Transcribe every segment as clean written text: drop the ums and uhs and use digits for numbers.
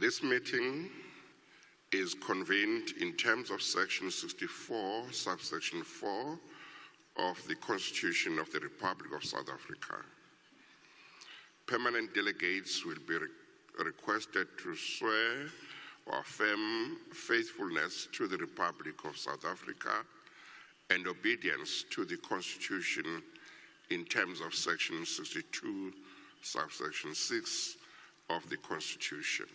This meeting is convened in terms of Section 64, subsection 4 of the Constitution of the Republic of South Africa. Permanent delegates will be requested to swear or affirm faithfulness to the Republic of South Africa and obedience to the Constitution in terms of Section 62, subsection 6 of the Constitution.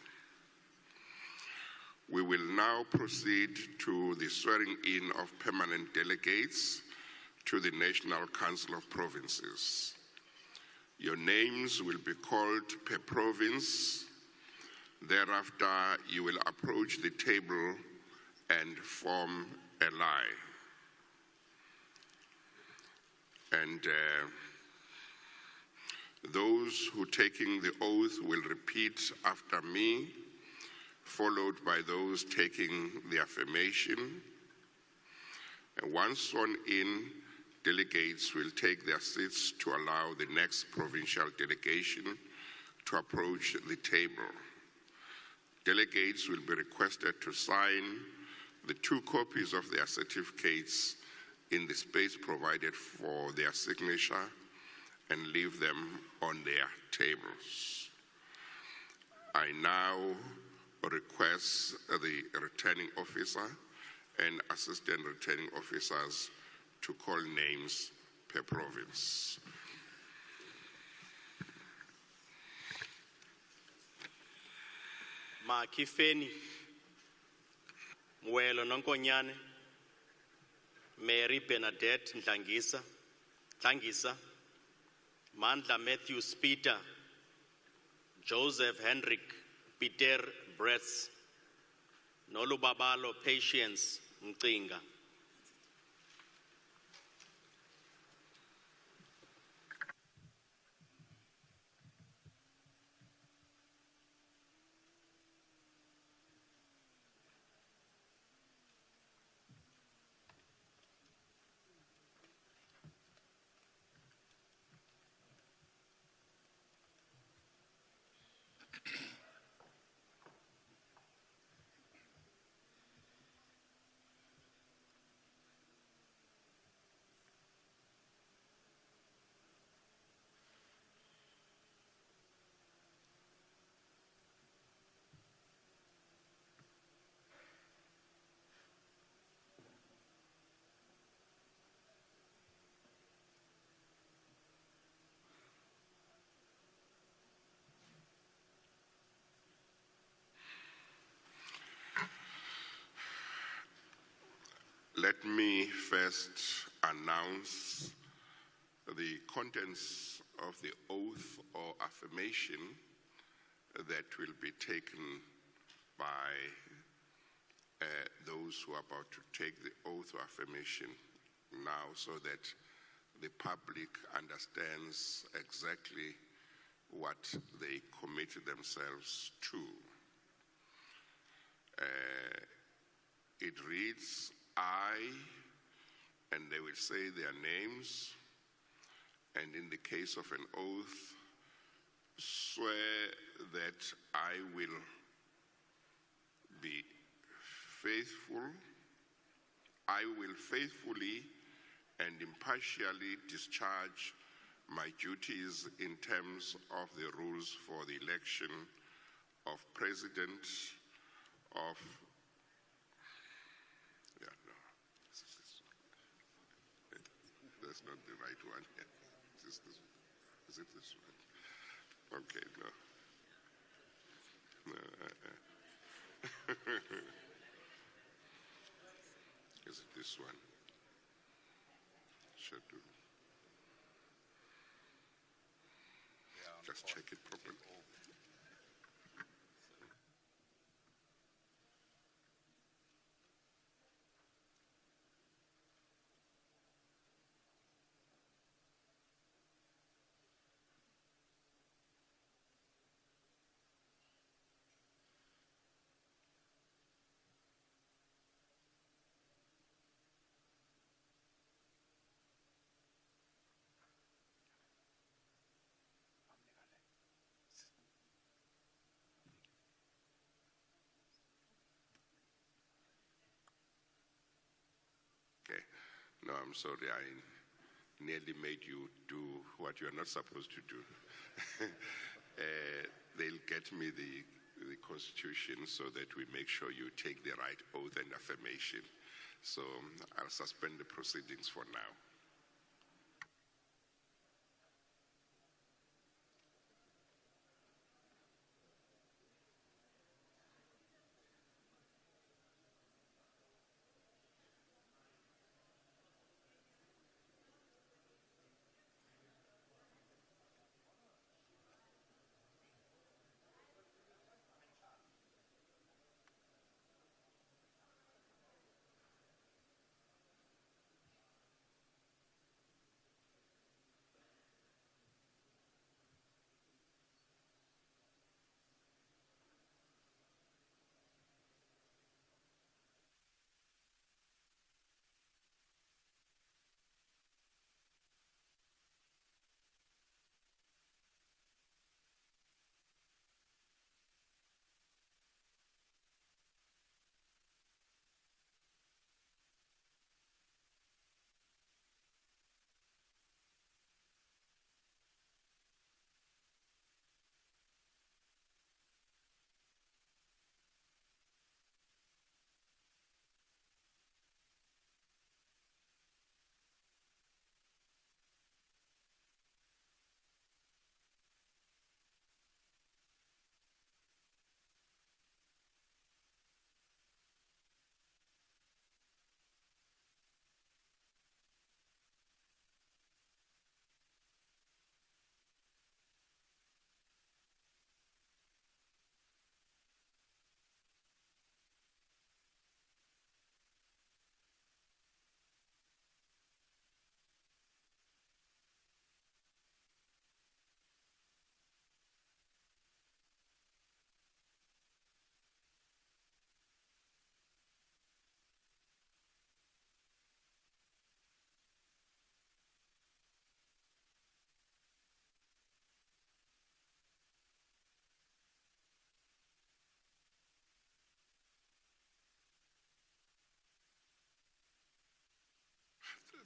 We will now proceed to the swearing in of permanent delegates to the National Council of Provinces. Your names will be called per province. Thereafter, you will approach the table and form a line. And those who taking the oath will repeat after me, followed by those taking the affirmation. And once sworn in, delegates will take their seats to allow the next provincial delegation to approach the table. Delegates will be requested to sign the 2 copies of their certificates in the space provided for their signature and leave them on their tables. I now request the returning officer and assistant returning officers to call names per province. Makifeni, Mwelo Nonkonyane, Mary Bernadette Ntangisa, Mandla Matthew Peter, Joseph Hendrik Peter Bretz, Nolubabalo Patience Mcinga. Let me first announce the contents of the oath or affirmation that will be taken by those who are about to take the oath or affirmation now, so that the public understands exactly what they committed themselves to. It reads, I, and they will say their names, and in the case of an oath, swear that I will be faithful, I will faithfully and impartially discharge my duties in terms of the rules for the election of President of that's not the right one. Is it this one? Okay, no. Is it this one? Should do. Just check it properly. No, I'm sorry. I nearly made you do what you're not supposed to do. They'll get me the Constitution so that we make sure you take the right oath and affirmation. So I'll suspend the proceedings for now.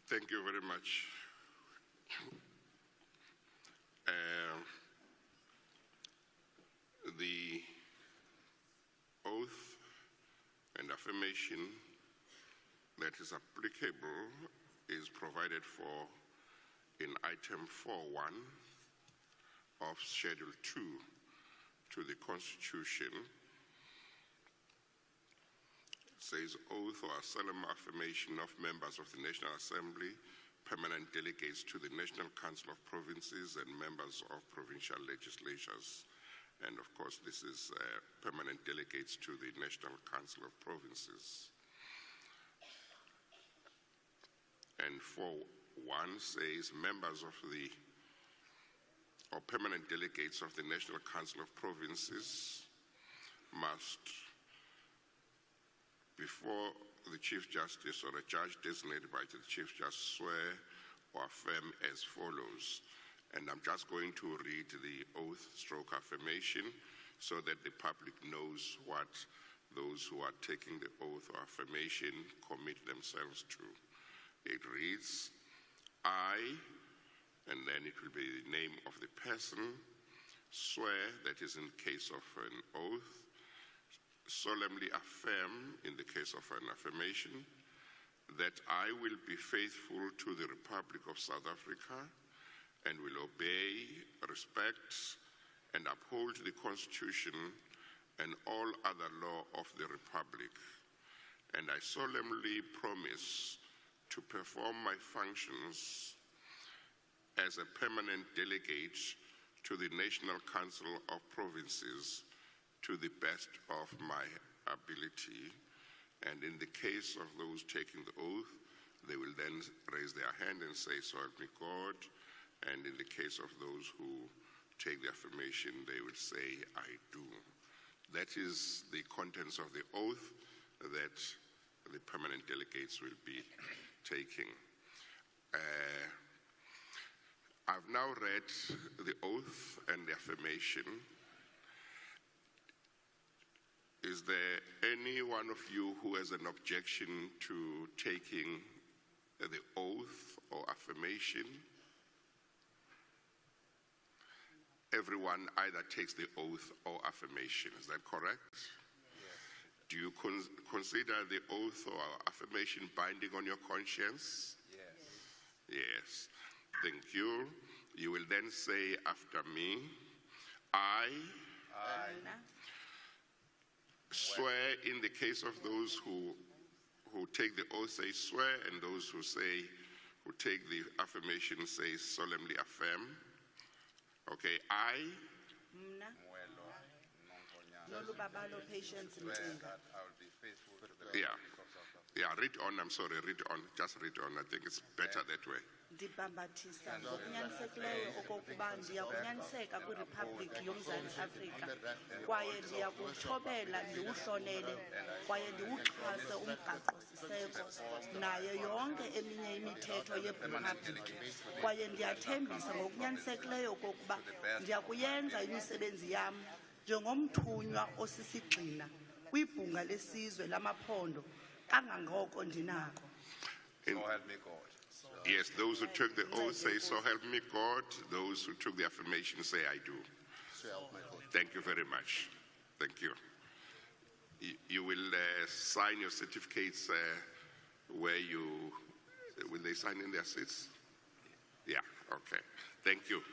Thank you very much. The oath and affirmation that is applicable is provided for in item 4.1 of Schedule 2 to the Constitution. It says, oath or solemn affirmation of members of the National Assembly, permanent delegates to the National Council of Provinces, and members of provincial legislatures. And of course, this is permanent delegates to the National Council of Provinces. And 4.1 says members of the or permanent delegates of the National Council of Provinces must, before the Chief Justice or a judge designated by the Chief Justice, swear or affirm as follows. And I'm just going to read the oath stroke affirmation so that the public knows what those who are taking the oath or affirmation commit themselves to. It reads, I, and then it will be the name of the person, swear, that is in case of an oath, solemnly affirm in the case of an affirmation, that I will be faithful to the Republic of South Africa and will obey, respect, and uphold the Constitution and all other law of the Republic. And I solemnly promise to perform my functions as a permanent delegate to the National Council of Provinces to the best of my ability. And in the case of those taking the oath, they will then raise their hand and say, so help me God. And in the case of those who take the affirmation, they will say, I do. That is the contents of the oath that the permanent delegates will be taking. I've now read the oath and the affirmation. Is there any one of you who has an objection to taking the oath or affirmation, everyone either takes the oath or affirmation. Is that correct? Yes. Do you consider the oath or affirmation binding on your conscience? Yes. Yes. Thank you. You will then say after me, I swear, in the case of those who take the oath say swear, and those who take the affirmation say solemnly affirm. Okay, I Nolubabalo Patience Mcinga. Yeah, read on, I'm sorry, read on, just read on. I think it's better that way. Ndibambathisa ngokunyanisekileyo okokuba ndiyakunyaniseka kwiRiphabhliki yoMzantsi Afrika kwaye ndiyakuthobela ndiwuhlonele kwaye ndiwuxhase umgaqo-siseko naye yonke eminye imithetho yeRiphabhliki kwaye ndiyathembisa ngokunyanisekileyo okokuba ndiyakuyenza imisebenzi yam njengomthunywa osisigxina kwibhunga lesizwe lamaphondo kangangoko ndinako. So help me God. Yes, those who took the oath say, so help me God. Those who took the affirmation say, I do. So help me God. Thank you very much. Thank you. You will sign your certificates where you, will they sign in their seats? Yeah, okay. Thank you.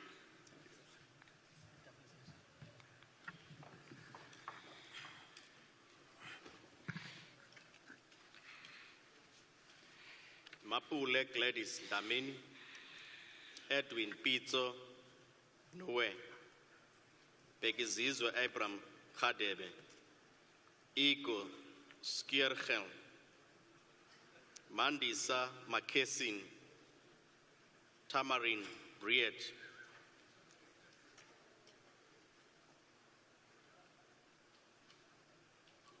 Mapule Gladys Damini, Edwin Pizzo Noe, Bekizizwe Abraham Khadebe, Igor Skiergel, Mandisa Makesin, Tamarin Briet,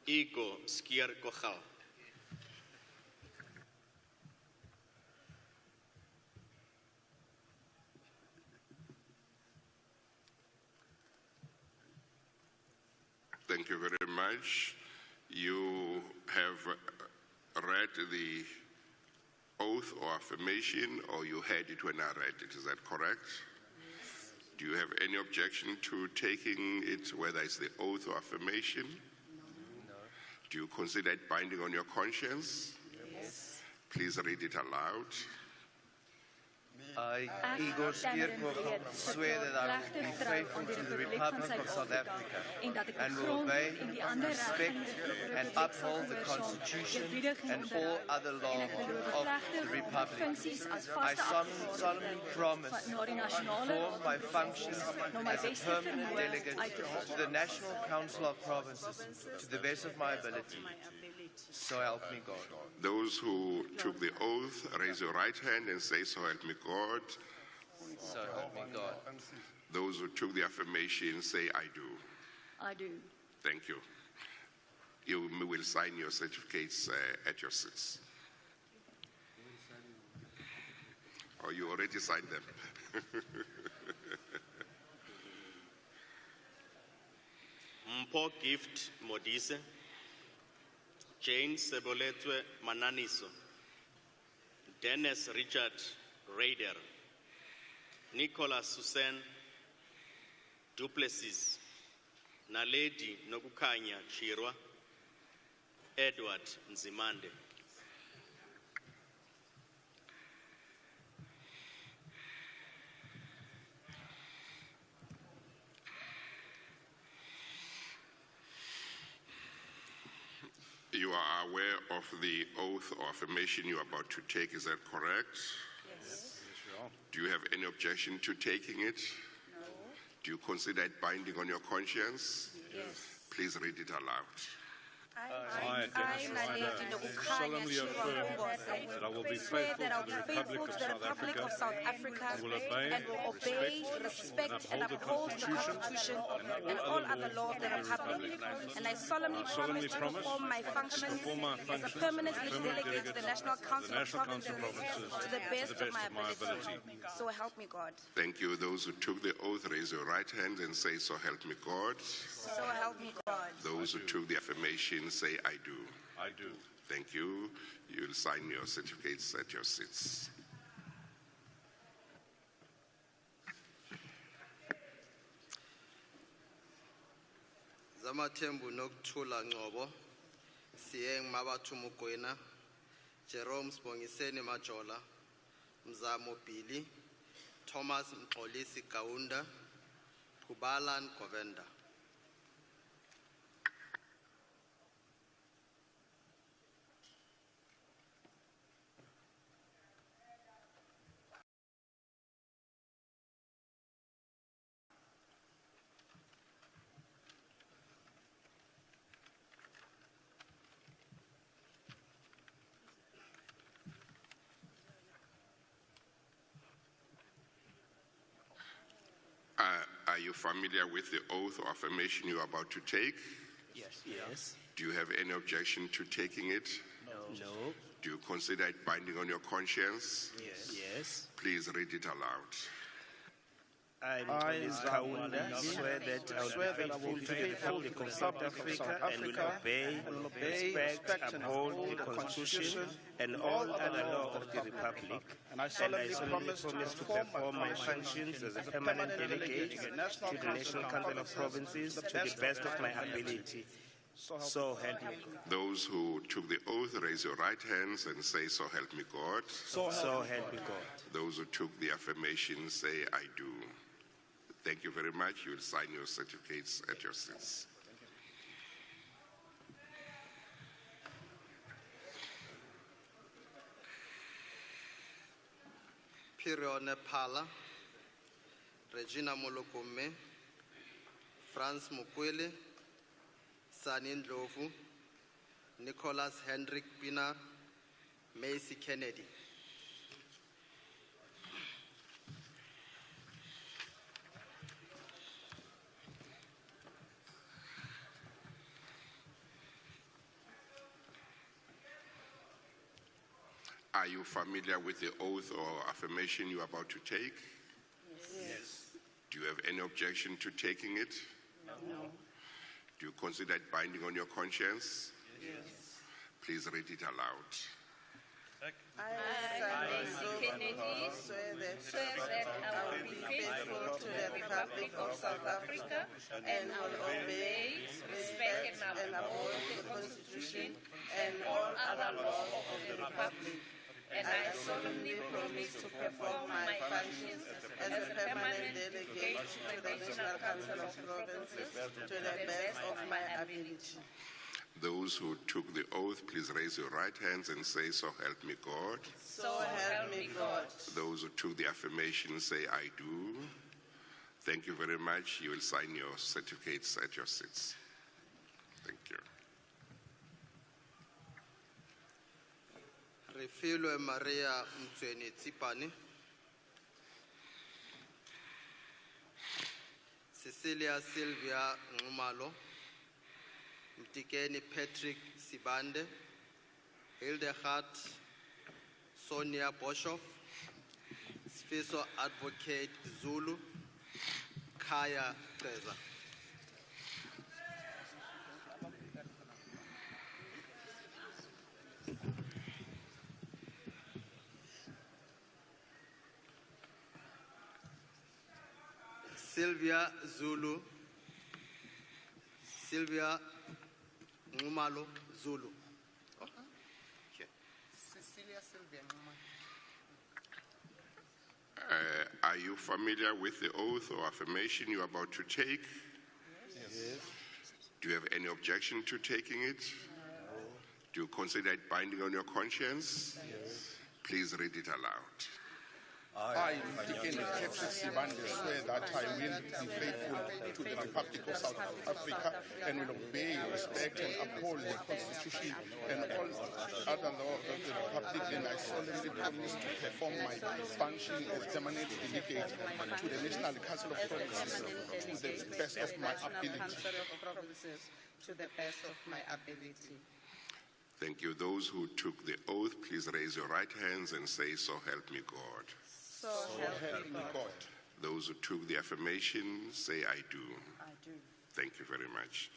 Igor Skiergel. Thank you very much. You have read the oath or affirmation, or you heard it when I read it. Is that correct? Yes. Do you have any objection to taking it, whether it's the oath or affirmation? No. Do you consider it binding on your conscience? Yes. Please read it aloud. I, Igor Skiergel, swear that I will be faithful to the Republic of South Africa and will obey, respect and uphold the Constitution and all other laws of the Republic. I solemnly promise to perform my functions as a permanent delegate to the National Council of Provinces to the best of my ability. So help me God. Those who took the oath, raise your right hand and say, so help me God. So help me God. Those who took the affirmation, say, I do. I do. Thank you. You will sign your certificates at your seats. Or you already signed them. Mpo Gift Modise, Jane Seboletwe Mananiso, Dennis Richard Raider, Nicholas Susan Duplessis, Naledi Nokukanya Chirwa, Edward Nzimande. You are aware of the oath or affirmation you are about to take, is that correct? Yes. Do you have any objection to taking it? No. Do you consider it binding on your conscience? Yes. Please read it aloud. I, Dennis Ryder, solemnly affirm that I will be faithful to the Republic of South Africa and will obey, respect and uphold the Constitution and all other laws of the Republic. And I solemnly promise to perform my functions as a permanent delegate to the National Council of Provinces to the best of my ability. So help me God. Thank you. Those who took the oath, raise your right hand and say, so help me God. So help me God. Those who took the affirmation, say, I do. I do. Thank you. You'll sign your certificates at your seats. Zamathembu Nokthula Ngcobo, Sieng Mabathu Mokoena, Jerome Sibongiseni Majola, Mzamo Billy, Thomas Mxolisi Kaunda, Kubalan Govenda. Are you familiar with the oath or affirmation you are about to take? Yes. Do you have any objection to taking it? No. Do you consider it binding on your conscience? Yes. Please read it aloud. I, Kaunda, swear that I will be faithful to the Republic of South Africa and will obey, respect, and uphold the Constitution and all other law of the Republic. And I solemnly promise to perform my functions as a permanent delegate to the National Council of Provinces to the best of my ability. So help me God. Those who took the oath, raise your right hands and say, "So help me God." So help me God. Those who took the affirmation, say, "I do." Thank you very much. You'll sign your certificates at your seats. Pirione Phala, Regina Molokome, Franz Mukwele, Sanin Ndlovu, Nicholas Hendrik Pinar, Macy Kennedy. Are you familiar with the oath or affirmation you are about to take? Yes. Do you have any objection to taking it? No. Do you consider it binding on your conscience? Yes. Please read it aloud. I, Macy Kennedy, swear that I will be faithful to the Republic of South Africa and will obey, respect, and uphold the Constitution and all other laws of the Republic. And I solemnly promise to perform my functions as a permanent delegate to the National Council of Provinces to the best of my ability. Those who took the oath, please raise your right hands and say, "So help me God." So help me God. Those who took the affirmation, say, "I do." Thank you very much. You will sign your certificates at your seats. Thank you. Refilwe Maria Mtsweni Tsipane, Cecilia Sylvia Ngumalo, Mtikeni Patrick Sibande, Hildegard Sonia Boshoff, Sfiso Advocate Zulu, Kaya Treza. Sylvia Zulu, Sylvia Ngumalo Zulu. Okay. Cecilia Sylvia Ngumalo. Are you familiar with the oath or affirmation you are about to take? Yes. Do you have any objection to taking it? No. Do you consider it binding on your conscience? Yes. Please read it aloud. I, Mtikeni Patrick Sibande, swear that I will be faithful to the Republic of South Africa and will obey, respect, and uphold the Constitution and all other laws of the Republic, and I solemnly promise to perform my function as permanent delegate to the National Council of Provinces to the best of my ability. To the best of my ability. Thank you. Those who took the oath, please raise your right hands and say, "So help me God." So help me God. Those who took the affirmation, say, "I do." I do. Thank you very much.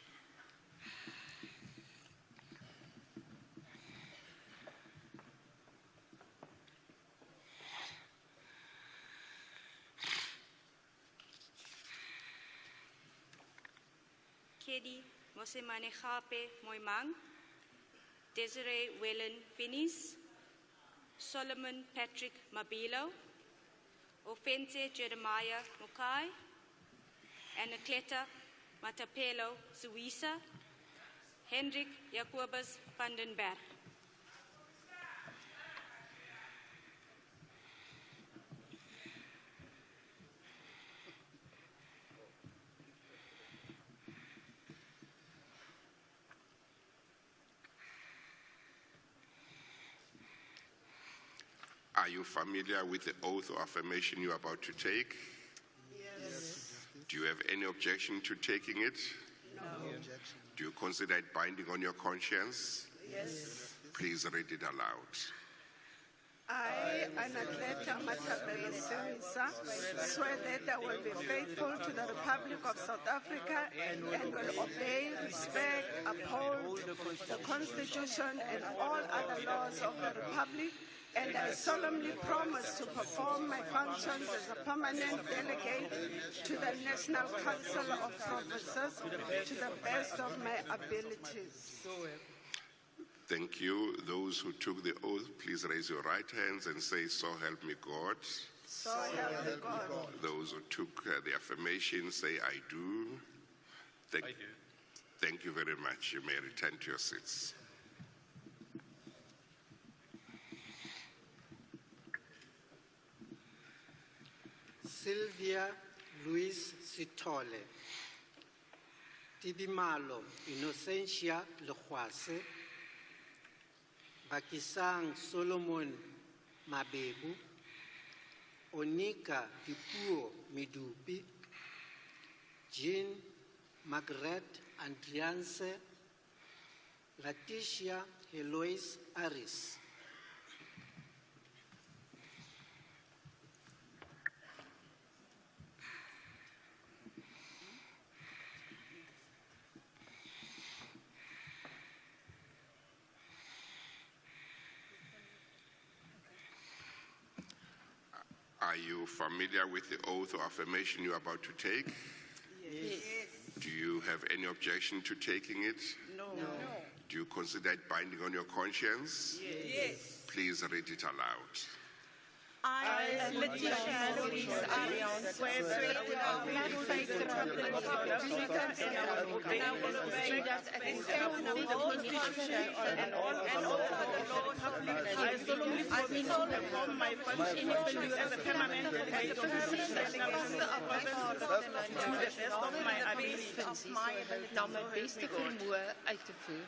Magedi Mosemane Gape Moimang, Desiree Wellen Finis, Solomon Patrick Mabilo, Ofente Jeremiah Mukai, Anacleta Matapelo Suisa, Hendrik Jacobus Vandenberg. Are you familiar with the oath or affirmation you are about to take? Yes. Do you have any objection to taking it? No. Do you consider it binding on your conscience? Yes. Please read it aloud. I, Anacleta Matabelo Suisa, swear that I will be faithful to the Republic of South Africa and will obey, respect, uphold the Constitution and all other laws of the Republic, and I solemnly promise to perform my functions as a permanent delegate to the National Council of Provinces to the best of my abilities. Thank you. Those who took the oath, please raise your right hands and say, "So help me God." So help me God. Those who took the affirmation, say, "I do." Thank you very much. You may return to your seats. Sylvia Louise Sithole, Tibimalo Innocentia Lekwase, Bakisang Solomon Mabebu, Onika Dipuo Midupi, Jean Margaret Andrianse, Letitia Heloise Aris. Are you familiar with the oath or affirmation you are about to take? Yes. Do you have any objection to taking it? No. Do you consider it binding on your conscience? Yes. Please read it aloud. I, Letitia Louise Arians, swear that I will be faithful to the Republic of South Africa and I will obey that and uphold the Constitution and all the laws of the Republic. I solemnly promise to perform my functions as a permanent delegate to the National Council of Provinces to the best of my abilities. Dan mijn beste vermoë uit te voeren.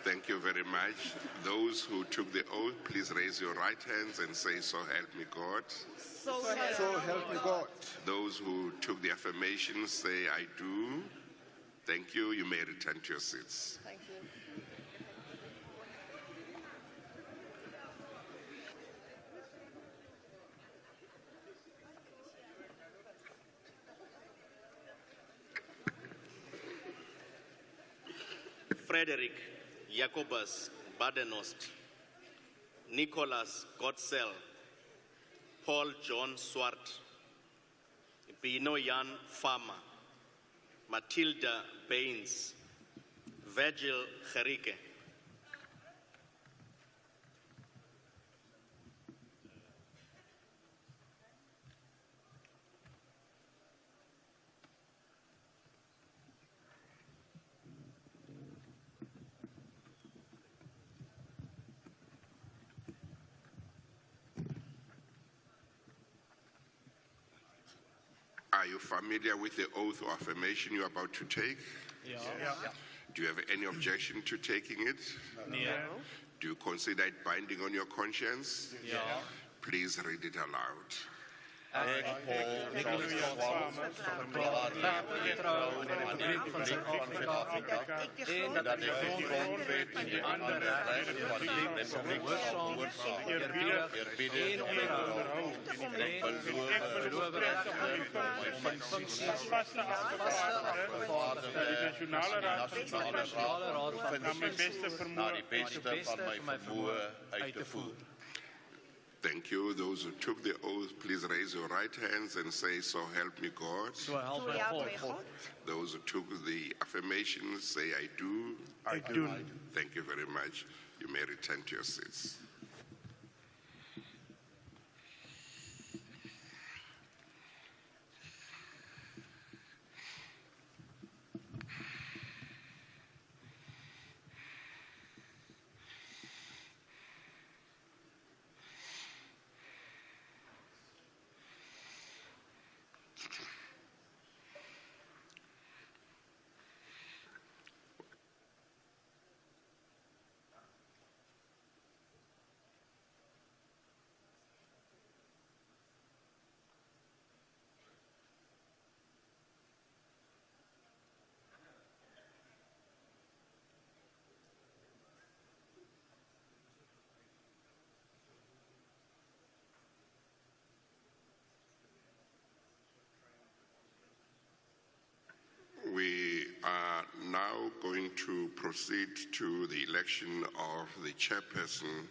Thank you very much. Those who took the oath, please raise your right hands and say, "So help me God." So help me God. Those who took the affirmation, say, "I do." Thank you. You may return to your seats. Thank you. Frederick Jacobus Badenost, Nicholas Gottsel, Paul John Swart, Bino Jan Farmer, Matilda Baines, Virgil Gerike. Are you familiar with the oath or affirmation you are about to take? Yeah. Do you have any objection to taking it? No. Do you consider it binding on your conscience? Yeah. Please read it aloud. Nicholas Farmer verklaar getrouw aan de Republiek van Zuid-Afrika en dat ik de grondwet en de andere rechten van de Republiek gehoorzaam, eerbiedig en onderhoud en beloven van functies vaste afgevaardigde bij de Nationale Raad van naar mijn beste vermoë uit te voeren. Thank you. Those who took the oath, please raise your right hands and say, "So help me God." So help me God. Those who took the affirmations, say, "I do." I do. Thank you very much. You may return to your seats. We are now going to proceed to the election of the chairperson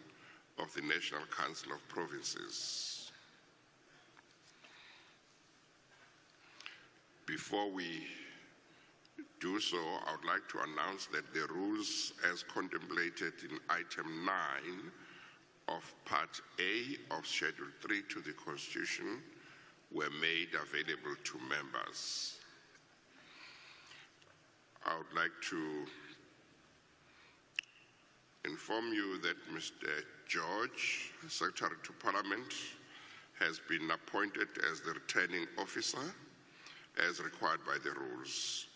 of the National Council of Provinces. Before we do so, I would like to announce that the rules as contemplated in item 9 of Part A of Schedule 3 to the Constitution were made available to members. I would like to inform you that Mr. George, Secretary to Parliament, has been appointed as the returning officer as required by the rules.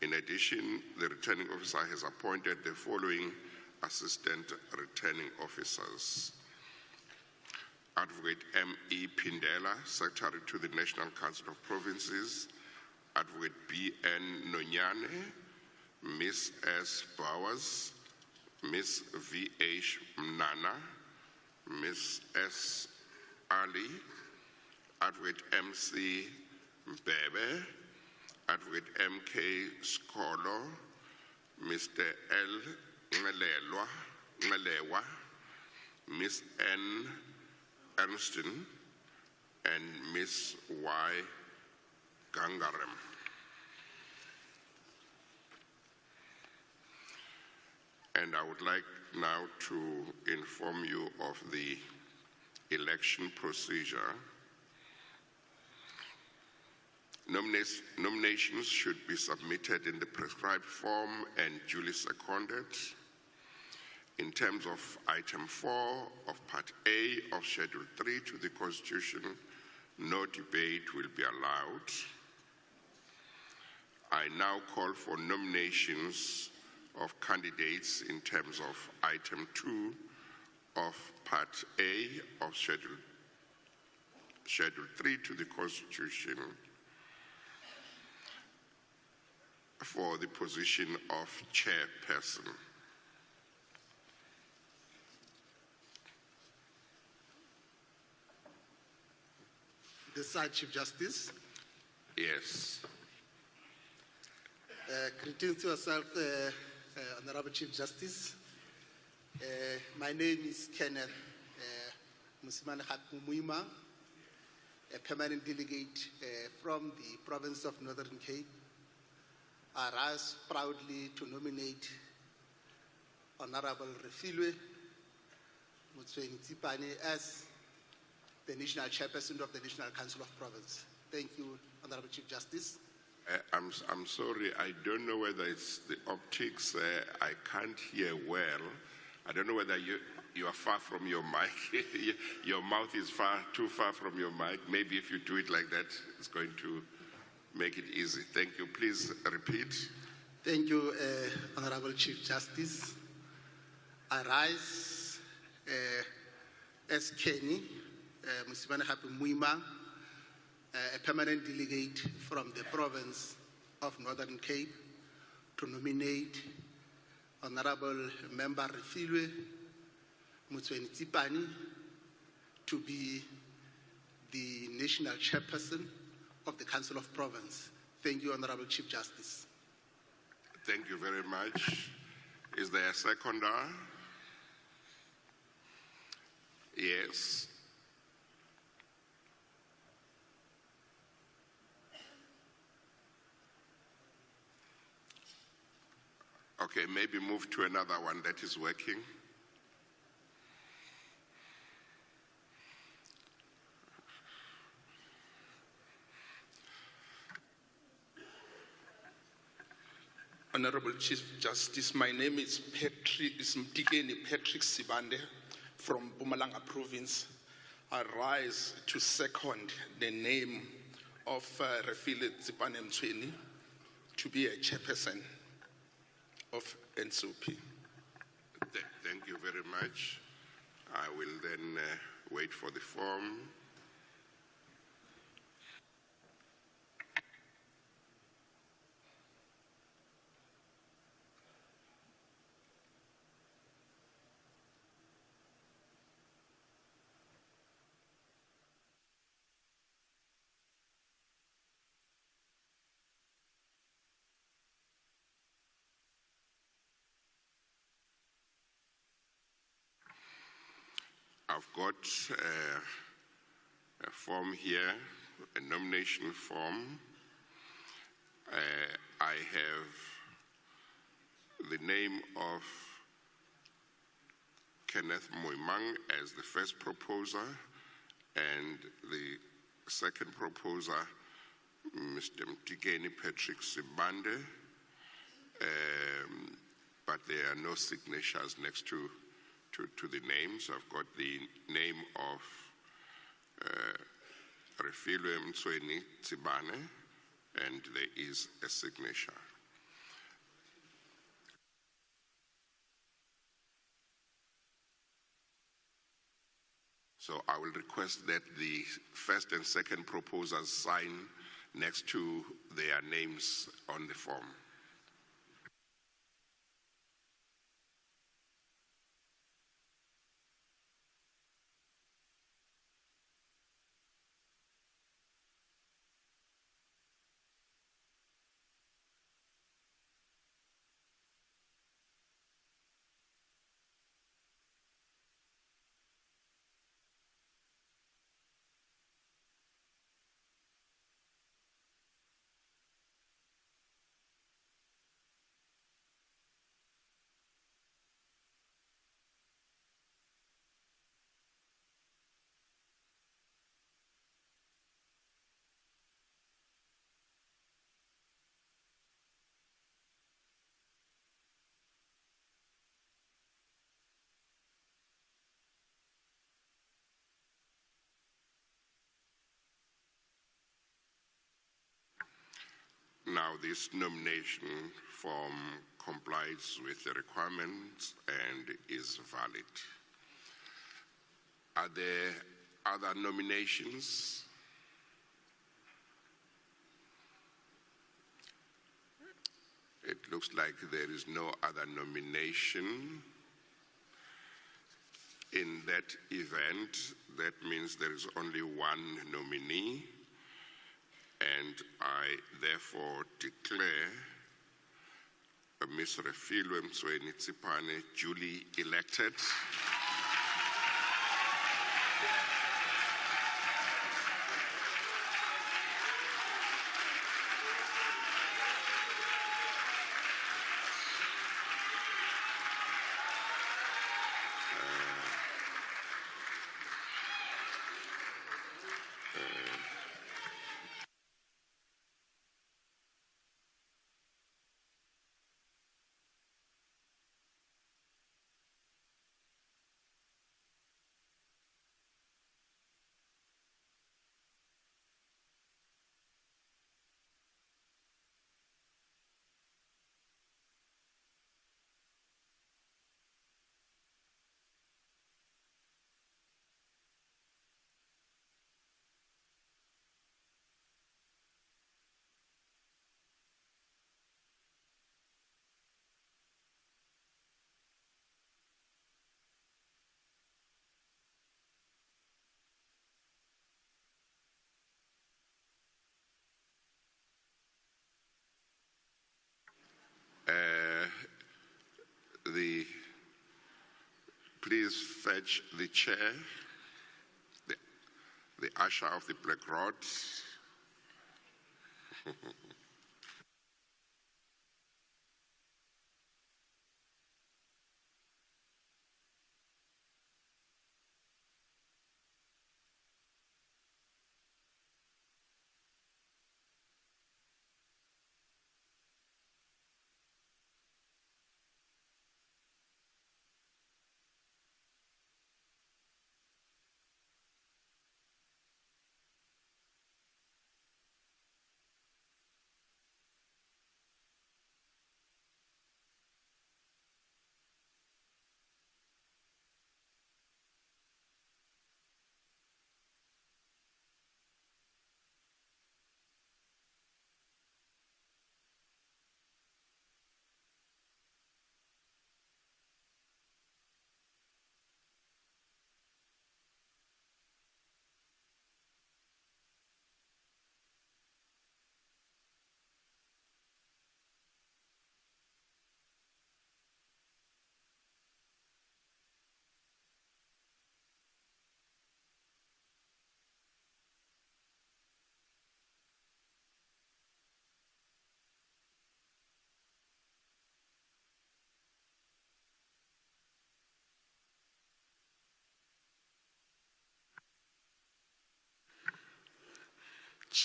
In addition, the returning officer has appointed the following assistant returning officers: Advocate M.E. Pindela, Secretary to the National Council of Provinces; Advocate B.N. Nonyane; Ms. S. Bowers; Ms. V.H. Mnana; Ms. S. Ali; Advocate M.C. Mbebe; Advocate M.K. Skolo; Mr. L. Ngelewa; Ms. N. Ernston, and Ms. Y. Gangarem. And I would like now to inform you of the election procedure. Nominations should be submitted in the prescribed form and duly seconded. In terms of item 4 of Part A of Schedule 3 to the Constitution, no debate will be allowed. I now call for nominations of candidates in terms of item 2 of Part A of Schedule 3 to the Constitution for the position of chairperson. The Sir Chief Justice. Yes. Greetings to yourself, Honorable Chief Justice. My name is Kenneth Musimane Muima, a permanent delegate from the province of Northern Cape. I rise proudly to nominate Honorable Refilwe Motsweni Tsipane as the National Chairperson of the National Council of Province. Thank you, Honorable Chief Justice. I'm sorry, I don't know whether it's the optics. I can't hear well. I don't know whether you are far from your mic. Your mouth is too far from your mic. Maybe if you do it like that, it's going to make it easy. Thank you. Please repeat. Thank you, Honorable Chief Justice. I rise as Kenny Musimane Muima, a permanent delegate from the province of Northern Cape, to nominate Honorable Member Refilwe Motsweni Tsipane to be the National Chairperson of the Council of Province. Thank you, Honorable Chief Justice. Thank you very much. Is there a seconder? Yes. Okay, maybe move to another one that is working. Honorable Chief Justice, my name is Mtikeni Patrick Sibande from Mpumalanga Province. I rise to second the name of Refile Tsipane Mtsweni to be a chairperson of NCOP. Thank you very much. I will then wait for the form. I've got a form here, a nomination form. I have the name of Kenneth Moimang as the first proposer, and the second proposer, Mr. Mtikeni Patrick Sibande, but there are no signatures next to the names. I've got the name of Refilwe Mtsweni Tsibane, and there is a signature. So I will request that the first and second proposers sign next to their names on the form. Now, this nomination form complies with the requirements and is valid. Are there other nominations? It looks like there is no other nomination. In that event, that means there is only one nominee, and I therefore declare Ms. Refilwe Mtsweni Tsipane duly elected. Please fetch the chair, the usher of the Black Rod.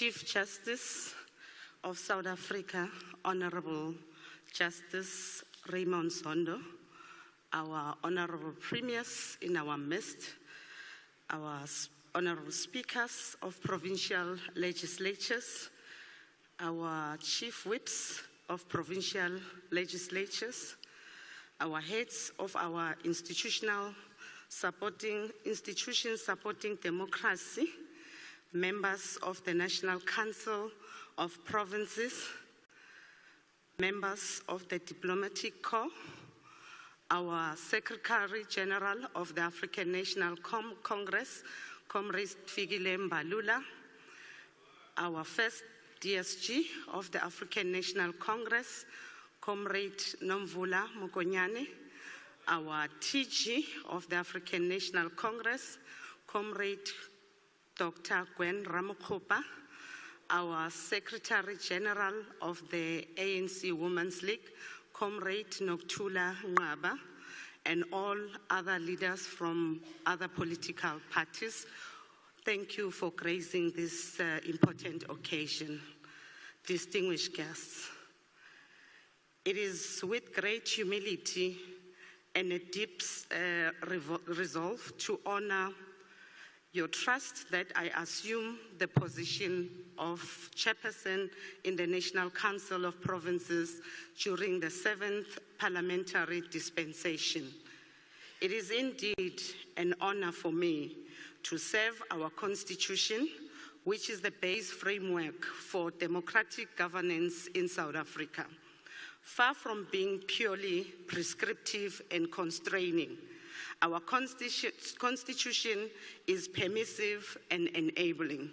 Chief Justice of South Africa, Honorable Justice Raymond Zondo, our honorable premiers in our midst, our honorable speakers of provincial legislatures, our chief whips of provincial legislatures, our heads of our institutions supporting democracy, members of the National Council of Provinces, members of the Diplomatic Corps, our Secretary General of the African National Congress, Comrade Fikile Mbalula, our first DSG of the African National Congress, Comrade Nomvula Mokonyane, our TG of the African National Congress, Comrade Dr. Gwen Ramokgopa, our Secretary General of the ANC Women's League, Comrade Nokuthula Nqaba, and all other leaders from other political parties. Thank you for gracing this important occasion. Distinguished guests, it is with great humility and a deep resolve to honor your trust that I assume the position of chairperson in the National Council of Provinces during the 7th parliamentary dispensation. It is indeed an honor for me to serve our constitution, which is the base framework for democratic governance in South Africa. Far from being purely prescriptive and constraining, our constitution is permissive and enabling,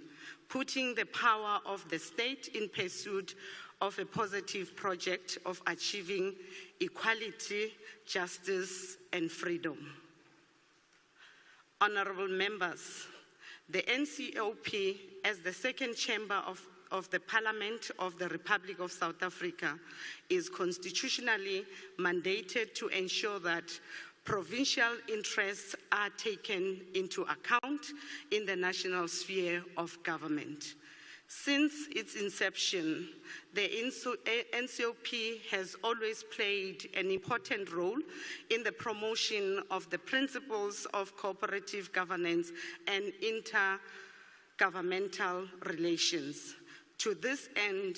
putting the power of the state in pursuit of a positive project of achieving equality, justice, and freedom. Honorable members, the NCOP, as the second chamber of the Parliament of the Republic of South Africa, is constitutionally mandated to ensure that provincial interests are taken into account in the national sphere of government. Since its inception, the NCOP has always played an important role in the promotion of the principles of cooperative governance and intergovernmental relations. To this end,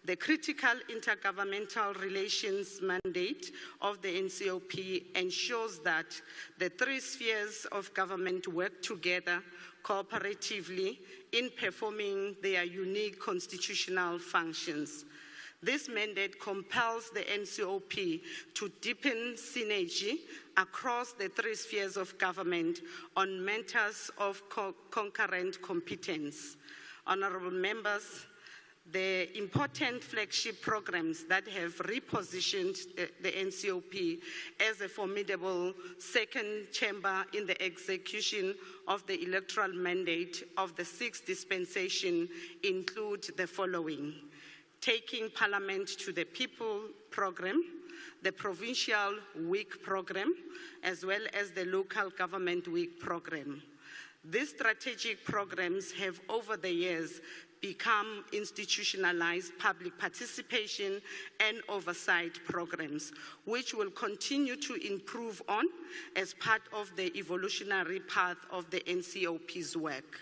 the critical intergovernmental relations mandate of the NCOP ensures that the three spheres of government work together cooperatively in performing their unique constitutional functions. This mandate compels the NCOP to deepen synergy across the three spheres of government on matters of concurrent competence. Honorable members, the important flagship programs that have repositioned the NCOP as a formidable second chamber in the execution of the electoral mandate of the 6th dispensation include the following: Taking Parliament to the People program, the Provincial Week program, as well as the Local Government Week program. These strategic programs have over the years become institutionalized public participation and oversight programs, which will continue to improve on as part of the evolutionary path of the NCOP's work.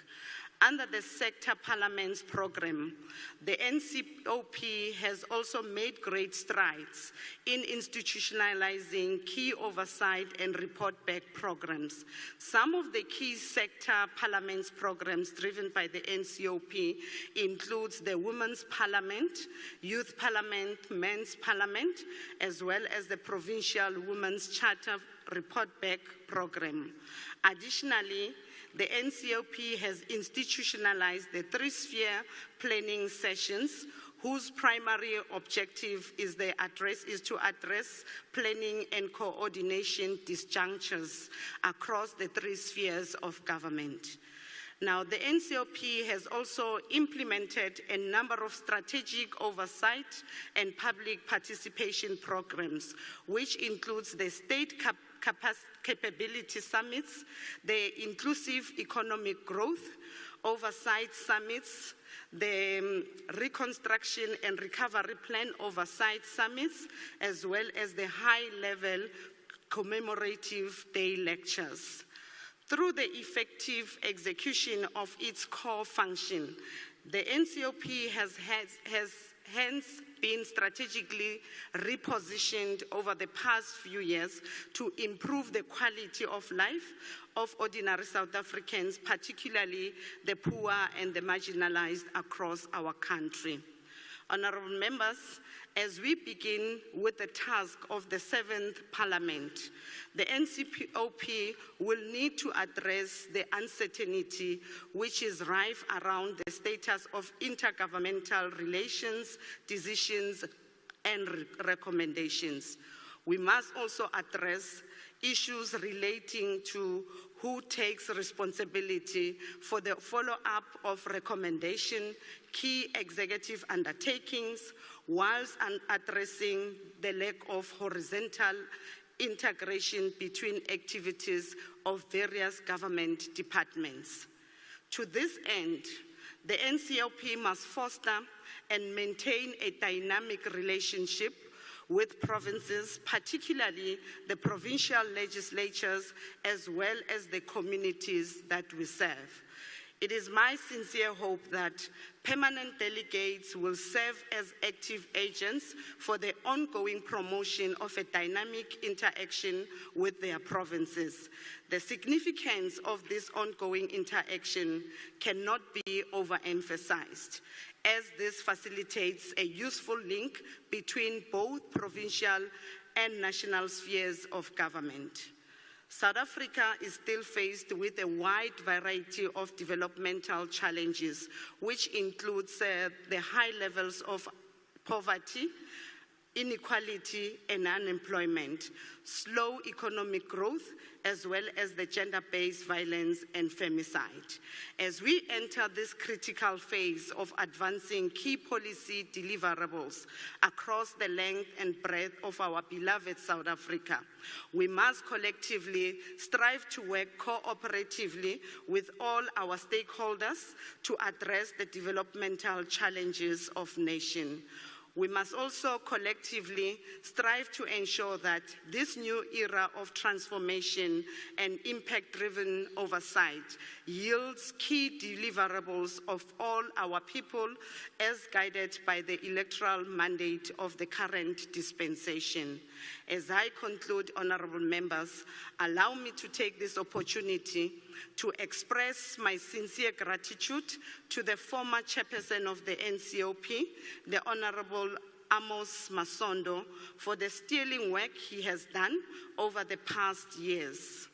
Under the Sector Parliaments program, the NCOP has also made great strides in institutionalizing key oversight and report back programs. Some of the key Sector Parliaments programs driven by the NCOP includes the Women's Parliament, Youth Parliament, Men's Parliament, as well as the Provincial Women's Charter Report Back program. Additionally, the NCOP has institutionalized the three-sphere planning sessions, whose primary objective is to address planning and coordination disjunctures across the three spheres of government. Now, the NCOP has also implemented a number of strategic oversight and public participation programs, which includes the State Capability Summits, the Inclusive Economic Growth, oversight summits, the Reconstruction and Recovery Plan oversight summits, as well as the high-level commemorative day lectures. Through the effective execution of its core function, the NCOP has hence been strategically repositioned over the past few years to improve the quality of life of ordinary South Africans, particularly the poor and the marginalized across our country. Honorable members, as we begin with the task of the 7th Parliament, the NCOP will need to address the uncertainty which is rife around the status of intergovernmental relations, decisions, and recommendations. We must also address issues relating to who takes responsibility for the follow-up of recommendation, key executive undertakings, whilst addressing the lack of horizontal integration between activities of various government departments. To this end, the NCOP must foster and maintain a dynamic relationship with provinces, particularly the provincial legislatures, as well as the communities that we serve. It is my sincere hope that permanent delegates will serve as active agents for the ongoing promotion of a dynamic interaction with their provinces. The significance of this ongoing interaction cannot be overemphasized, as this facilitates a useful link between both provincial and national spheres of government. South Africa is still faced with a wide variety of developmental challenges, which includes the high levels of poverty, inequality and unemployment, slow economic growth, as well as the gender-based violence and femicide. As we enter this critical phase of advancing key policy deliverables across the length and breadth of our beloved South Africa, we must collectively strive to work cooperatively with all our stakeholders to address the developmental challenges of the nation. We must also collectively strive to ensure that this new era of transformation and impact-driven oversight yields key deliverables of all our people as guided by the electoral mandate of the current dispensation. As I conclude, honorable members, allow me to take this opportunity to express my sincere gratitude to the former chairperson of the NCOP, the Honorable Amos Masondo, for the sterling work he has done over the past years.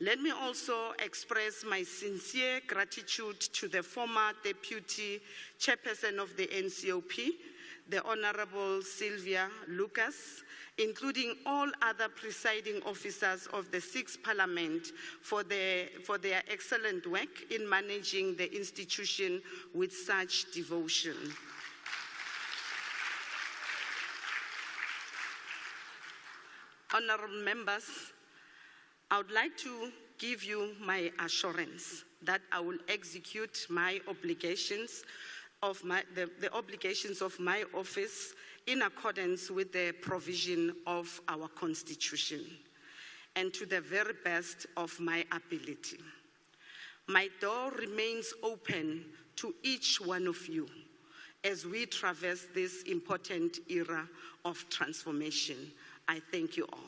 Let me also express my sincere gratitude to the former deputy chairperson of the NCOP, the Honorable Sylvia Lucas, including all other presiding officers of the 6th Parliament for their excellent work in managing the institution with such devotion. Honorable members, I would like to give you my assurance that I will execute my obligations the obligations of my office in accordance with the provision of our Constitution and to the very best of my ability. My door remains open to each one of you as we traverse this important era of transformation. I thank you all.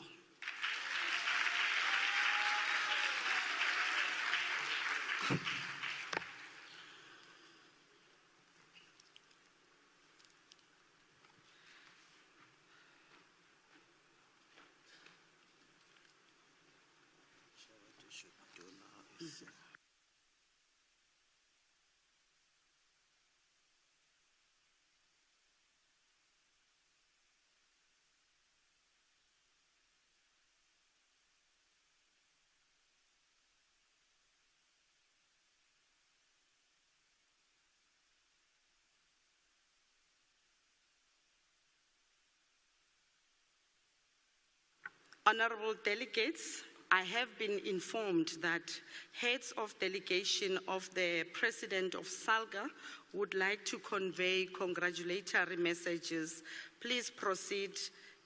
Honorable delegates, I have been informed that heads of delegation of the President of SALGA would like to convey congratulatory messages. Please proceed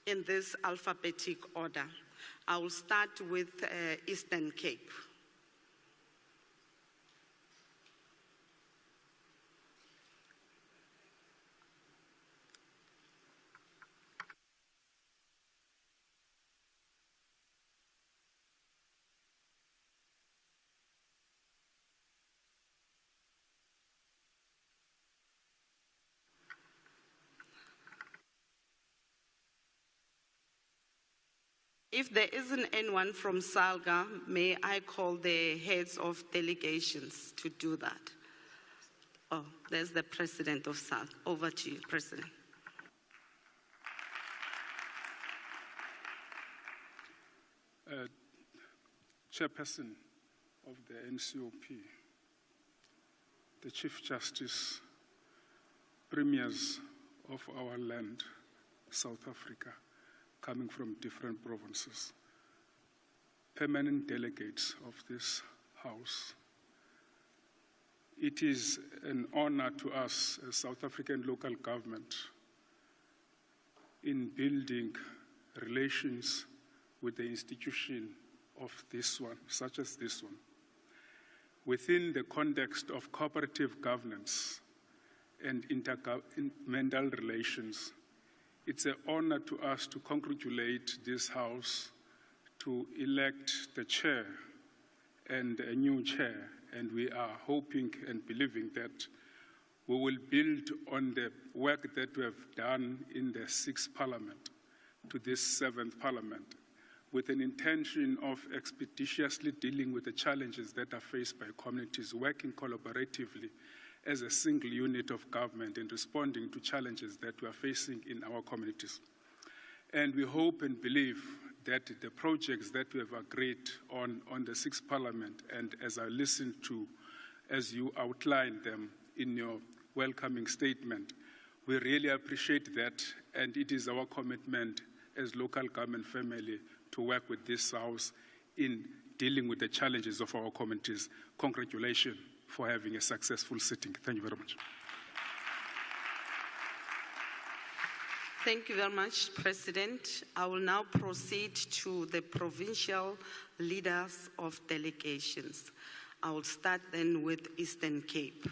in this alphabetic order. I will start with Eastern Cape. If there isn't anyone from SALGA, may I call the heads of delegations to do that? Oh, there's the President of SALGA. Over to you, President. Chairperson of the NCOP, the Chief Justice, premiers of our land, South Africa, coming from different provinces, permanent delegates of this House. It is an honor to us as South African local government in building relations with the institution of this one, such as this one, within the context of cooperative governance and intergovernmental relations. It's an honor to us to congratulate this House to elect the chair and a new chair, and we are hoping and believing that we will build on the work that we have done in the 6th Parliament to this 7th Parliament, with an intention of expeditiously dealing with the challenges that are faced by communities, working collaboratively as a single unit of government and responding to challenges that we are facing in our communities. And we hope and believe that the projects that we have agreed on the 6th Parliament, and as I listened to, as you outlined them in your welcoming statement, we really appreciate that, and it is our commitment as local government family to work with this House in dealing with the challenges of our communities. Congratulations for having a successful sitting. Thank you very much. Thank you very much, President. I will now proceed to the provincial leaders of delegations. I will start then with Eastern Cape.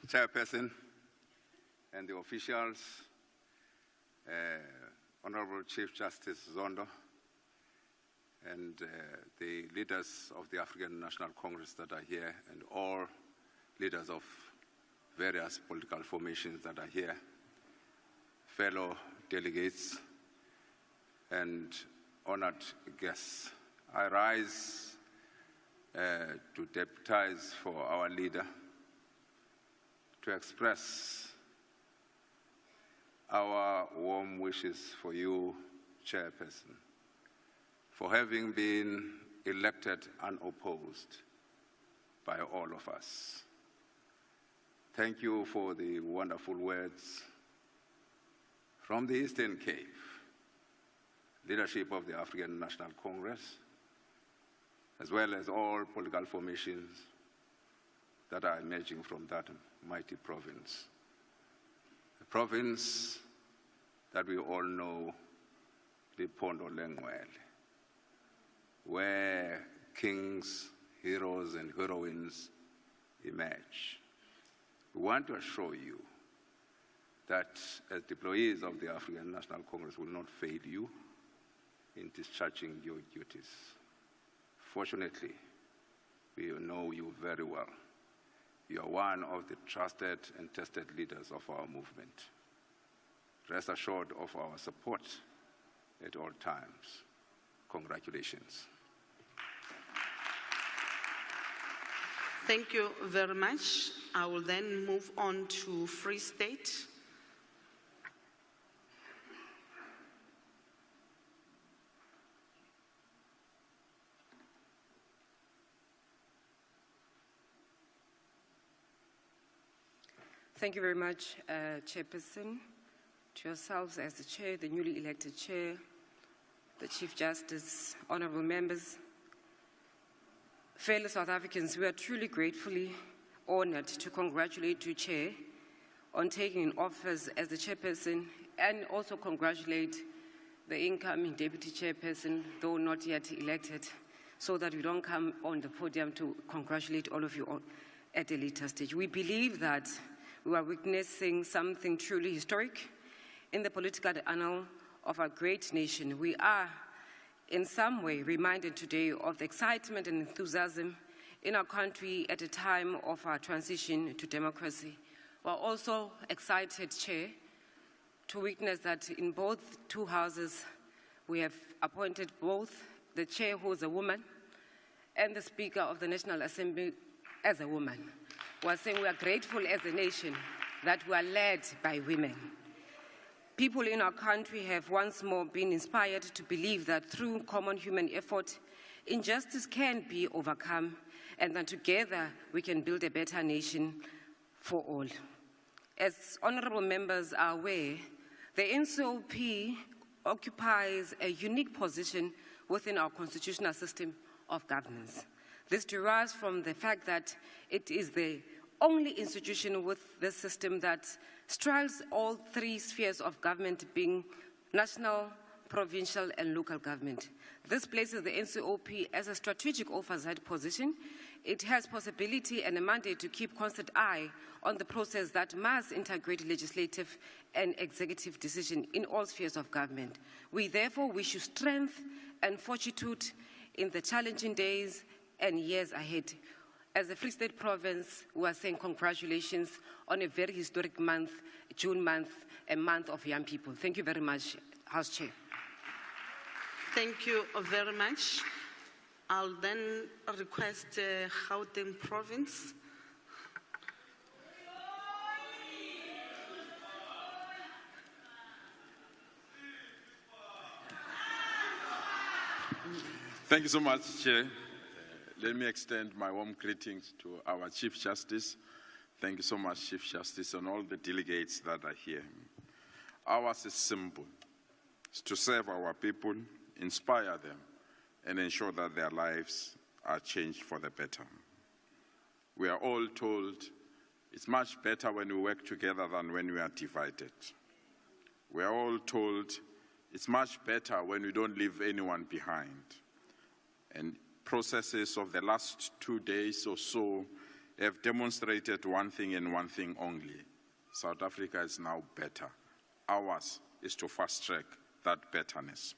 Chairperson and the officials, Honorable Chief Justice Zondo, and the leaders of the African National Congress that are here, and all leaders of various political formations that are here, fellow delegates, and honored guests. I rise to deputize for our leader, to express our warm wishes for you, Chairperson, for having been elected unopposed by all of us. Thank you for the wonderful words from the Eastern Cape, leadership of the African National Congress, as well as all political formations that are emerging from that mighty province. A province that we all know, Lephondo Lengwele, where kings, heroes, and heroines emerge. We want to assure you that as deployees of the African National Congress will not fail you in discharging your duties. Fortunately, we know you very well. You are one of the trusted and tested leaders of our movement. Rest assured of our support at all times. Congratulations. Thank you very much. I will then move on to Free State. Thank you very much, Chairperson. To yourselves as the Chair, the newly elected Chair, the Chief Justice, honourable members, fellow South Africans, we are truly gratefully honoured to congratulate you, Chair, on taking in office as the Chairperson, and also congratulate the incoming Deputy Chairperson, though not yet elected, so that we don't come on the podium to congratulate all of you at a later stage. We believe that we are witnessing something truly historic in the political annal of our great nation. We are, in some way, reminded today of the excitement and enthusiasm in our country at a time of our transition to democracy. We're also excited, Chair, to witness that in both two houses we have appointed both the Chair, who is a woman, and the Speaker of the National Assembly as a woman. We are saying we are grateful as a nation that we are led by women. People in our country have once more been inspired to believe that through common human effort, injustice can be overcome, and that together we can build a better nation for all. As honourable members are aware, the NCOP occupies a unique position within our constitutional system of governance. This derives from the fact that it is the only institution with this system that straddles all three spheres of government, being national, provincial, and local government. This places the NCOP as a strategic oversight position. It has possibility and a mandate to keep constant eye on the process that must integrate legislative and executive decision in all spheres of government. We therefore wish you strength and fortitude in the challenging days and years ahead. As a Free State province, we are saying congratulations on a very historic month, June month, a month of young people. Thank you very much, House Chair. Thank you very much. I'll then request Gauteng Province. Thank you so much, Chair. Let me extend my warm greetings to our Chief Justice. Thank you so much, Chief Justice, and all the delegates that are here. Ours is simple. It's to serve our people, inspire them, and ensure that their lives are changed for the better. We are all told it's much better when we work together than when we are divided. We are all told it's much better when we don't leave anyone behind. And processes of the last 2 days or so have demonstrated one thing and one thing only. South Africa is now better. Ours is to fast-track that betterness.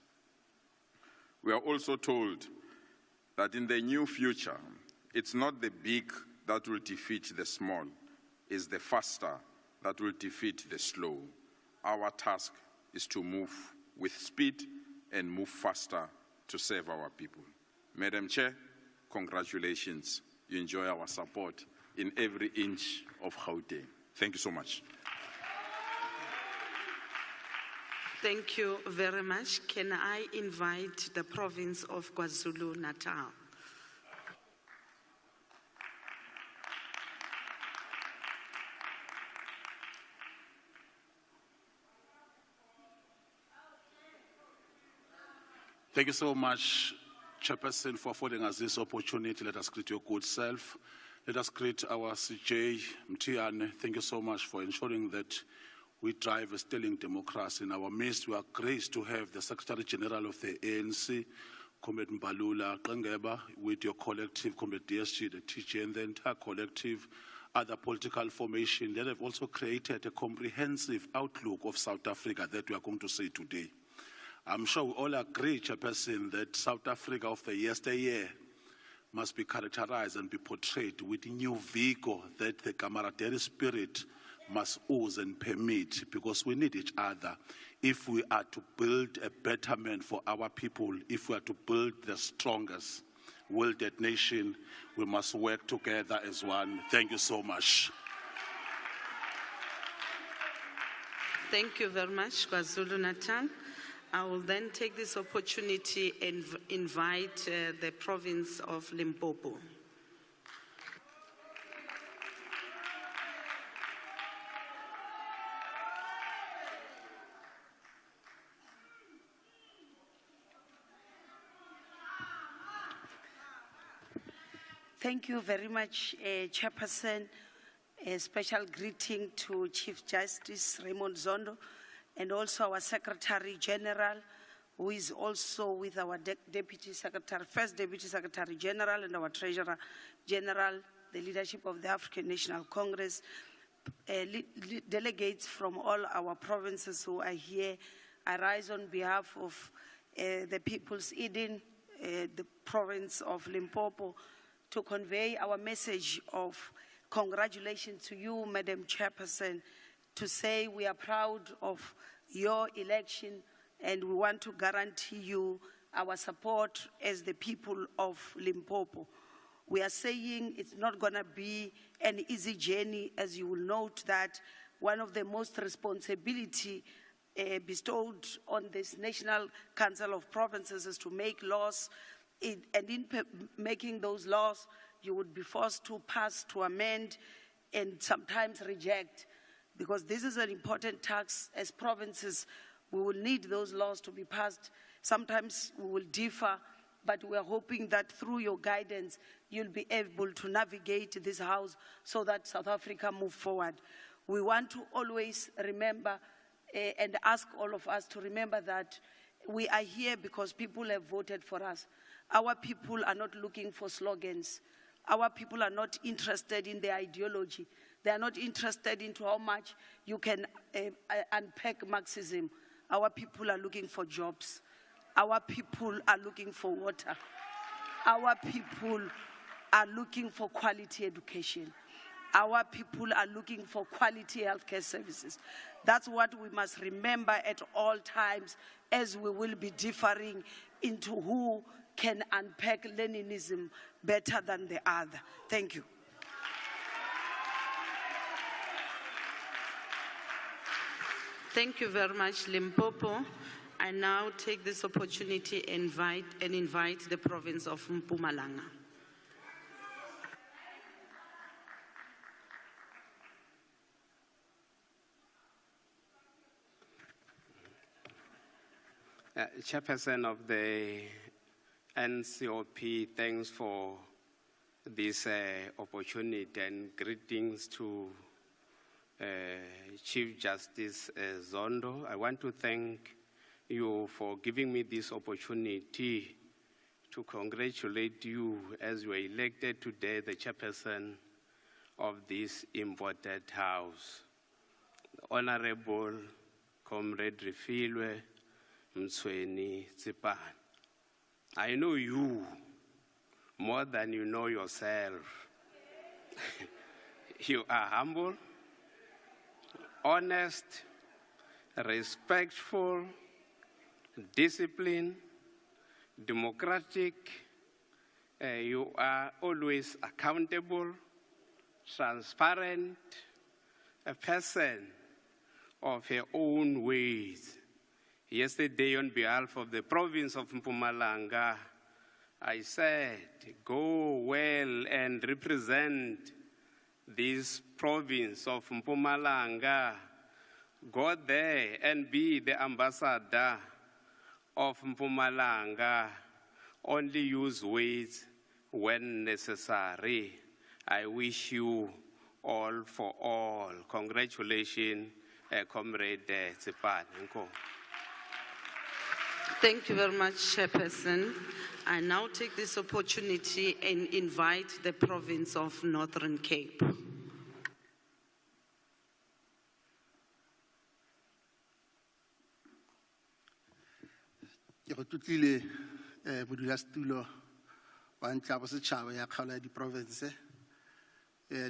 We are also told that in the new future, it's not the big that will defeat the small, it's the faster that will defeat the slow. Our task is to move with speed and move faster to serve our people. Madam Chair, congratulations. You enjoy our support in every inch of Gauteng. Thank you so much. Thank you very much. Can I invite the province of KwaZulu-Natal? Thank you so much, Chairperson, for affording us this opportunity. Let us greet your good self. Let us greet our CJ, Mtiane. Thank you so much for ensuring that we drive a sterling democracy in our midst. We are graced to have the Secretary General of the ANC, Comrade Mbalula Qengeba, with your collective, Comrade DSG, the TG, and the entire collective, other political formation that have also created a comprehensive outlook of South Africa that we are going to see today. I'm sure we all agree, Chairperson, that South Africa of the yesteryear must be characterized and be portrayed with new vigor, that the camaraderie spirit must ooze and permit, because we need each other. If we are to build a betterment for our people, if we are to build the strongest wielded nation, we must work together as one. Thank you so much. Thank you very much, KwaZulu-Natal. I will then take this opportunity and invite the province of Limpopo. Thank you very much, Chairperson. A special greeting to Chief Justice Raymond Zondo and also our Secretary General, who is also with our Deputy Secretary, First Deputy Secretary General and our Treasurer General, the leadership of the African National Congress, delegates from all our provinces who are here. I rise on behalf of the People's Eden, the province of Limpopo, to convey our message of congratulations to you, Madam Chairperson, to say we are proud of your election and we want to guarantee you our support as the people of Limpopo. We are saying it's not going to be an easy journey, as you will note that one of the most responsibility bestowed on this National Council of Provinces is to make laws, and in making those laws, you would be forced to pass, to amend, and sometimes reject, because this is an important task. As provinces, we will need those laws to be passed. Sometimes we will differ, but we are hoping that through your guidance, you'll be able to navigate this house so that South Africa move forward. We want to always remember and ask all of us to remember that we are here because people have voted for us. Our people are not looking for slogans. Our people are not interested in the ideology. They are not interested into how much you can unpack Marxism. Our people are looking for jobs. Our people are looking for water. Our people are looking for quality education. Our people are looking for quality healthcare services. That's what we must remember at all times, as we will be differing into who can unpack Leninism better than the other. Thank you. Thank you very much, Limpopo. I now take this opportunity and invite the province of Mpumalanga. Chairperson of the NCOP, thanks for this opportunity, and greetings to Chief Justice Zondo. I want to thank you for giving me this opportunity to congratulate you as you were elected today the chairperson of this important house. Honorable Comrade Refilwe Mtsweni Tsipane, I know you more than you know yourself. You are humble, honest, respectful, disciplined, democratic. You are always accountable, transparent, a person of her own ways. Yesterday, on behalf of the province of Mpumalanga, I said, go well and represent this province of Mpumalanga. Go there and be the ambassador of Mpumalanga. Only use words when necessary. I wish you all for all. Congratulations, Comrade Tsipane. Thank you very much, Chairperson. I now take this opportunity and invite the province of Northern Cape. Ke go tlotlile modulasetulo wa ntla bosetšhaba ya kgaolo ya diprovince,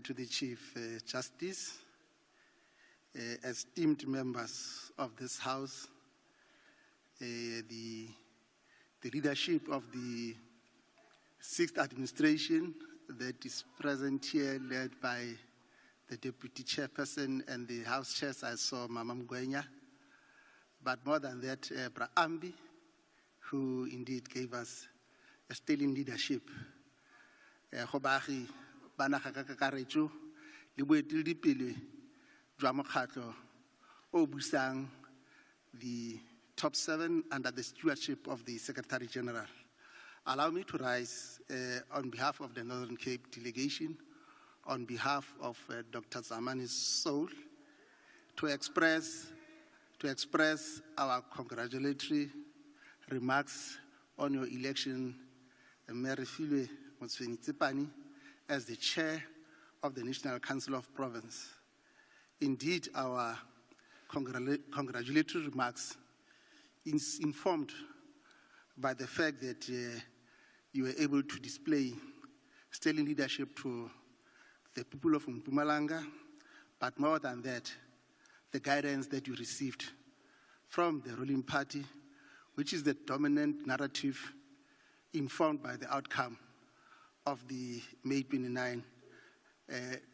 to the Chief Justice, esteemed members of this House, the leadership of the 6th administration that is present here, led by the Deputy Chairperson and the House Chairs. I saw Mama Mgwenya, but more than that, Bra Ambi, who indeed gave us a sterling leadership. Gobagi bana ga ka kakaretso le boeteledipele jwa mokgatlo o busang the top 7 under the stewardship of the Secretary General. Allow me to rise on behalf of the Northern Cape delegation, on behalf of Dr. Zamani's soul, to express our congratulatory remarks on your election, Mary Filwe Motsweni-Tsipane, as the chair of the National Council of Province. Indeed, our congratulatory remarks is informed by the fact that you were able to display sterling leadership to the people of Mpumalanga, but more than that, the guidance that you received from the ruling party, which is the dominant narrative informed by the outcome of the May 29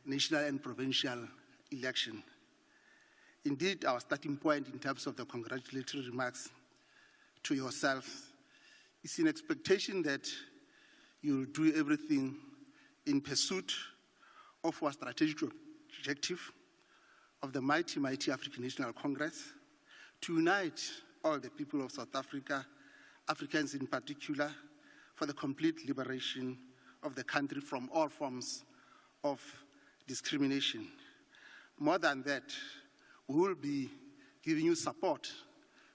national and provincial election. Indeed, our starting point in terms of the congratulatory remarks to yourself is in expectation that you'll do everything in pursuit of our strategic objective of the mighty African National Congress to unite all the people of South Africa, Africans in particular, for the complete liberation of the country from all forms of discrimination. More than that, we will be giving you support.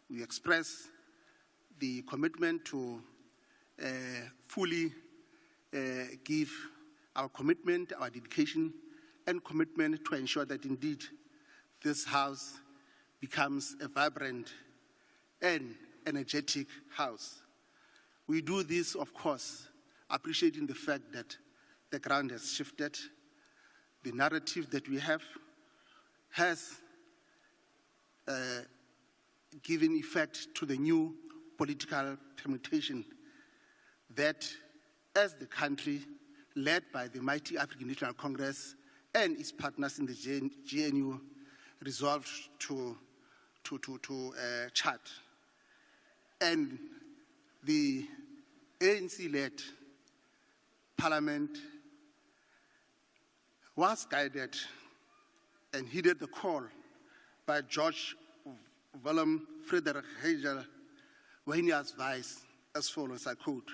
We express the commitment to fully give our commitment, our dedication, and commitment to ensure that indeed this house becomes a vibrant and energetic house. We do this, of course, appreciating the fact that the ground has shifted. The narrative that we have has given effect to the new political permutation that, as the country led by the mighty African National Congress and its partners in the GNU, resolved to chart. And the ANC-led parliament was guided and heeded the call by George Willem Frederik Hegel when he advised as follows, I quote,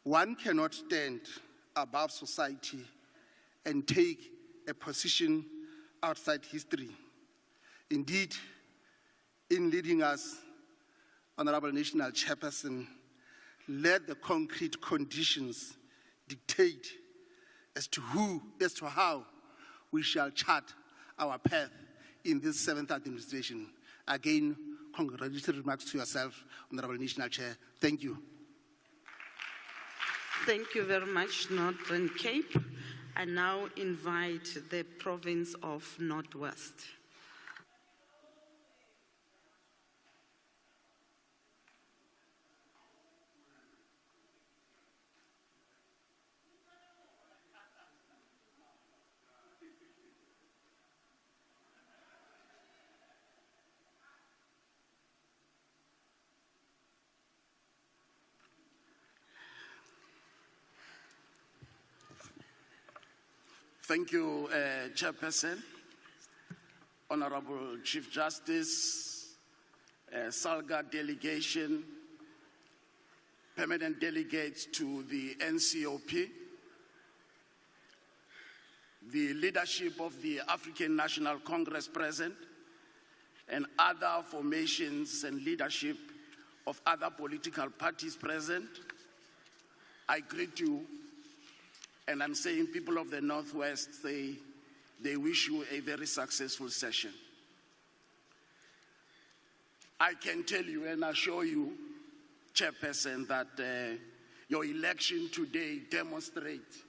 "One cannot stand above society and take a position outside history. Indeed, in leading us, Honorable National Chairperson, let the concrete conditions dictate as to how we shall chart our path in this 7th administration." Again, congratulatory remarks to yourself, Honorable National Chair. Thank you. Thank you very much, Northern Cape. I now invite the province of Northwest. Thank you, Chairperson, Honorable Chief Justice, SALGA delegation, permanent delegates to the NCOP, the leadership of the African National Congress present, and other formations and leadership of other political parties present. I greet you. And I'm saying people of the Northwest, they wish you a very successful session. I can tell you and assure you, Chairperson, that your election today demonstrates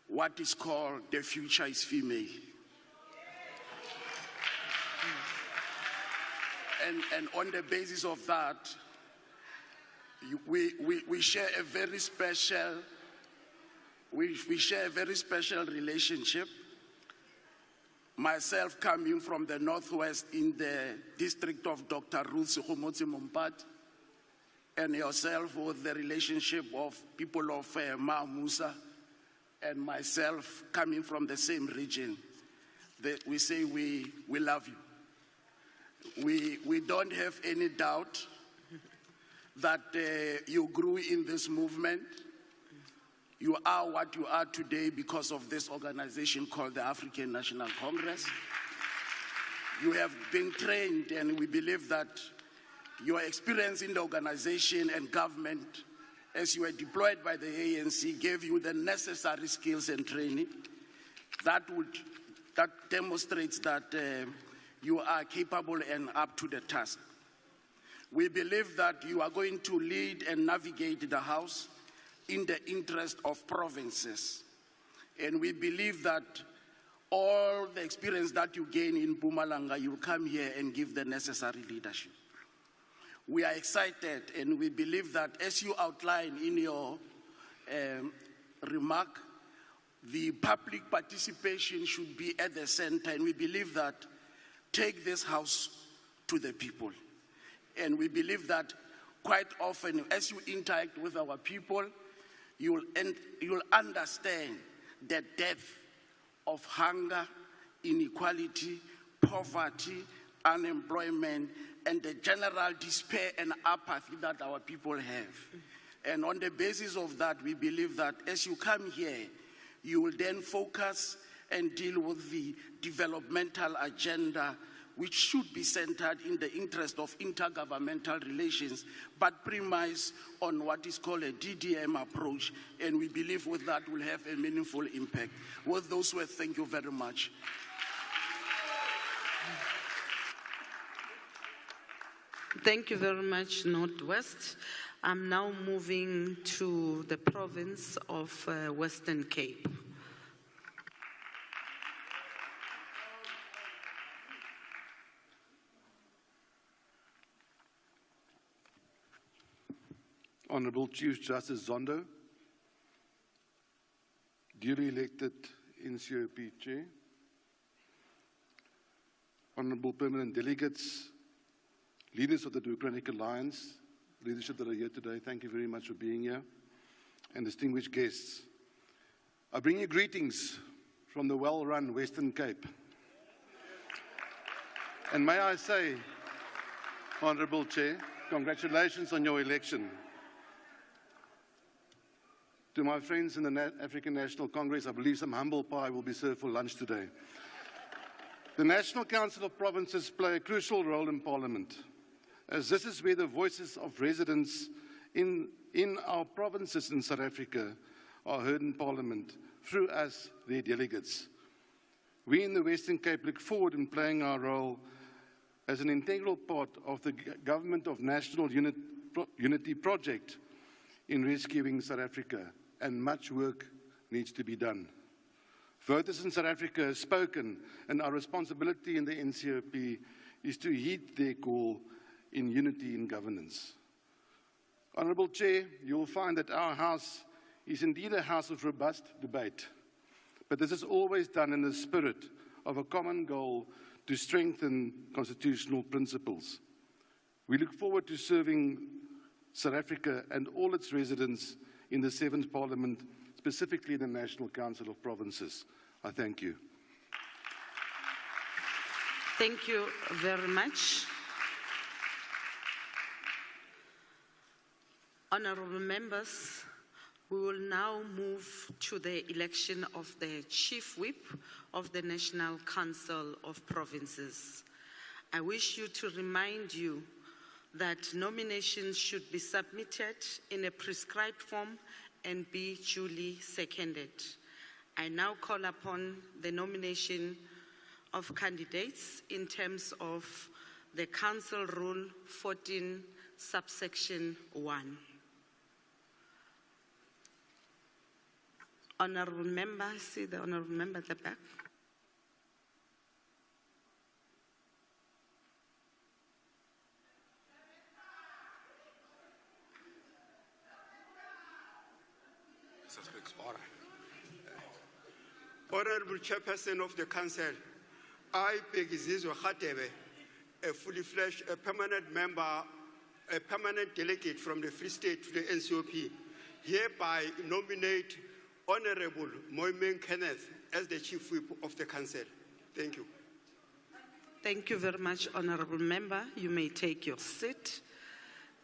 what is called the future is female. And on the basis of that, we share a very special We share a very special relationship. Myself coming from the Northwest in the district of Dr. Ruth Sekgomotsi Mompati, and yourself with the relationship of people of Musa, and myself coming from the same region. We say we love you. We don't have any doubt that you grew in this movement. You are what you are today because of this organization called the African National Congress. You have been trained, and we believe that your experience in the organization and government as you were deployed by the ANC gave you the necessary skills and training that demonstrates that you are capable and up to the task. We believe that you are going to lead and navigate the House in the interest of provinces. And we believe that all the experience that you gain in Mpumalanga, you'll come here and give the necessary leadership. We are excited, and we believe that as you outline in your remark, the public participation should be at the center, and we believe that take this House to the people. And we believe that quite often, as you interact with our people, you'll understand the depth of hunger, inequality, poverty, unemployment, and the general despair and apathy that our people have. And on the basis of that, we believe that as you come here, you will then focus and deal with the developmental agenda, which should be centered in the interest of intergovernmental relations, but premise on what is called a DDM approach. And we believe with that will have a meaningful impact. With those words, thank you very much. Thank you very much, Northwest. I'm now moving to the province of Western Cape. Honorable Chief Justice Zondo, duly elected NCOP Chair, Honorable Permanent Delegates, leaders of the Democratic Alliance, leadership that are here today, thank you very much for being here, and distinguished guests. I bring you greetings from the well-run Western Cape. And may I say, Honorable Chair, congratulations on your election. To my friends in the African National Congress, I believe some humble pie will be served for lunch today. The National Council of Provinces play a crucial role in Parliament, as this is where the voices of residents in our provinces in South Africa are heard in Parliament through us, their delegates. We in the Western Cape look forward in playing our role as an integral part of the Government of National Unity project in rescuing South Africa, and much work needs to be done. Voters in South Africa have spoken, and our responsibility in the NCOP is to heed their call in unity in governance. Honourable Chair, you will find that our House is indeed a house of robust debate, but this is always done in the spirit of a common goal to strengthen constitutional principles. We look forward to serving South Africa and all its residents in the 7th Parliament, specifically the National Council of Provinces. I thank you. Thank you very much. Honourable members, we will now move to the election of the Chief Whip of the National Council of Provinces. I wish to remind you that nominations should be submitted in a prescribed form and be duly seconded. I now call upon the nomination of candidates in terms of the Council Rule 14, subsection 1. Honourable member, see the honourable member at the back. Honourable Chairperson of the Council, I, Pegizizwe Khatebe, a fully fledged, permanent member, a permanent delegate from the Free State to the NCOP, hereby nominate Honourable Moimeng Kenneth as the Chief Whip of the Council. Thank you. Thank you very much, Honourable Member. You may take your seat.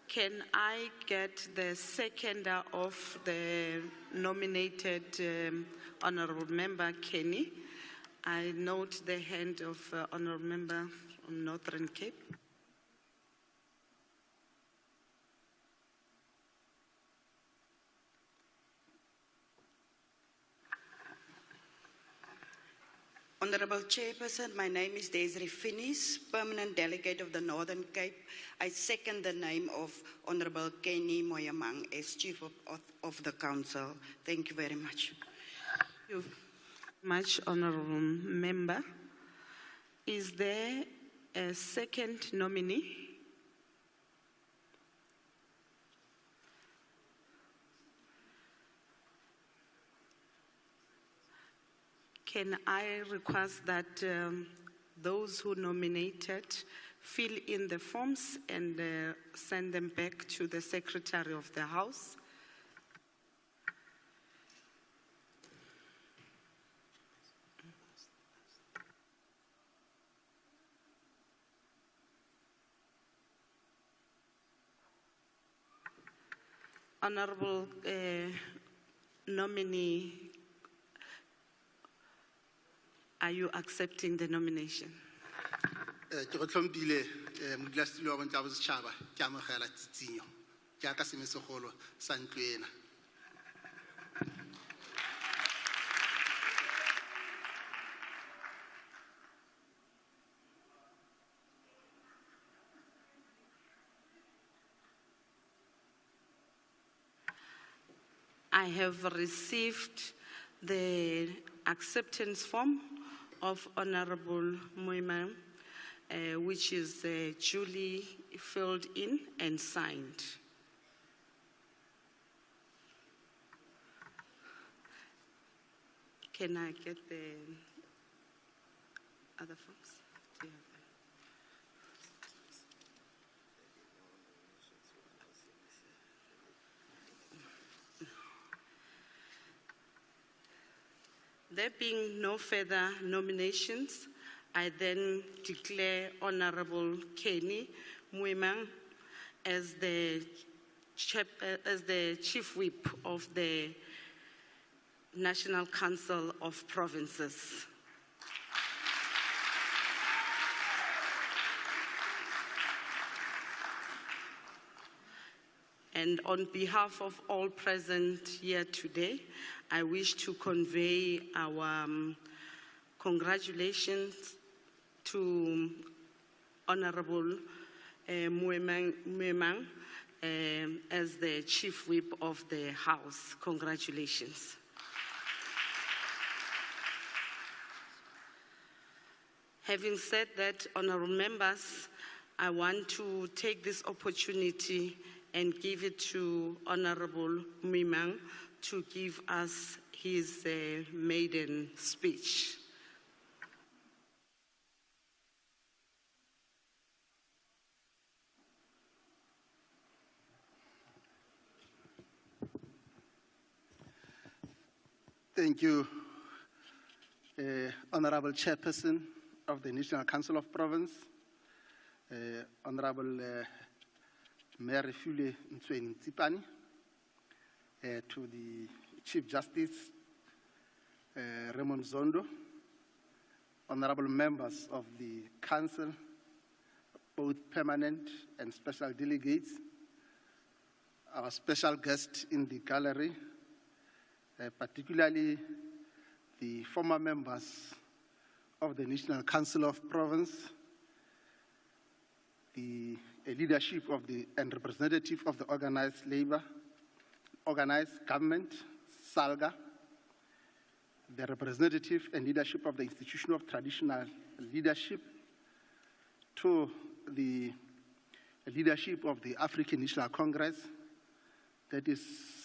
Can I get the seconder of the nominated Honorable Member Kenny? I note the hand of Honorable Member from Northern Cape. Honorable Chairperson, my name is Desiree Finis, Permanent Delegate of the Northern Cape. I second the name of Honorable Kenny Moyamang as Chief of the Council. Thank you very much. Thank you very much, Honorable Member. Is there a second nominee? Can I request that those who nominated fill in the forms and send them back to the Secretary of the House? Honorable nominee, are you accepting the nomination? Ke go tlhompile modulasetulo wa bontla bosetšhaba ke amogela tsitsinyo jaaka semesegolo sa ntlo ena. I have received the acceptance form of Honorable Moyamang, which is duly filled in and signed. Can I get the other forms? Do you have them? There being no further nominations, I then declare Honorable Kenny Moyamang as the Chief Whip of the National Council of Provinces. And on behalf of all present here today, I wish to convey our congratulations to Honorable Moyamang as the Chief Whip of the House. Congratulations. Having said that, honorable members, I want to take this opportunity and give it to Honorable Moyamang to give us his maiden speech. Thank you, Honorable Chairperson of the National Council of Province, Honorable Mayor Refule Ntweni Tsipani, to the Chief Justice Raymond Zondo, honorable members of the Council, both permanent and special delegates, our special guests in the gallery, particularly the former members of the National Council of Province, the leadership of and representative of the organized labor, organized government, SALGA, the representative and leadership of the Institution of Traditional Leadership, to the leadership of the African National Congress that is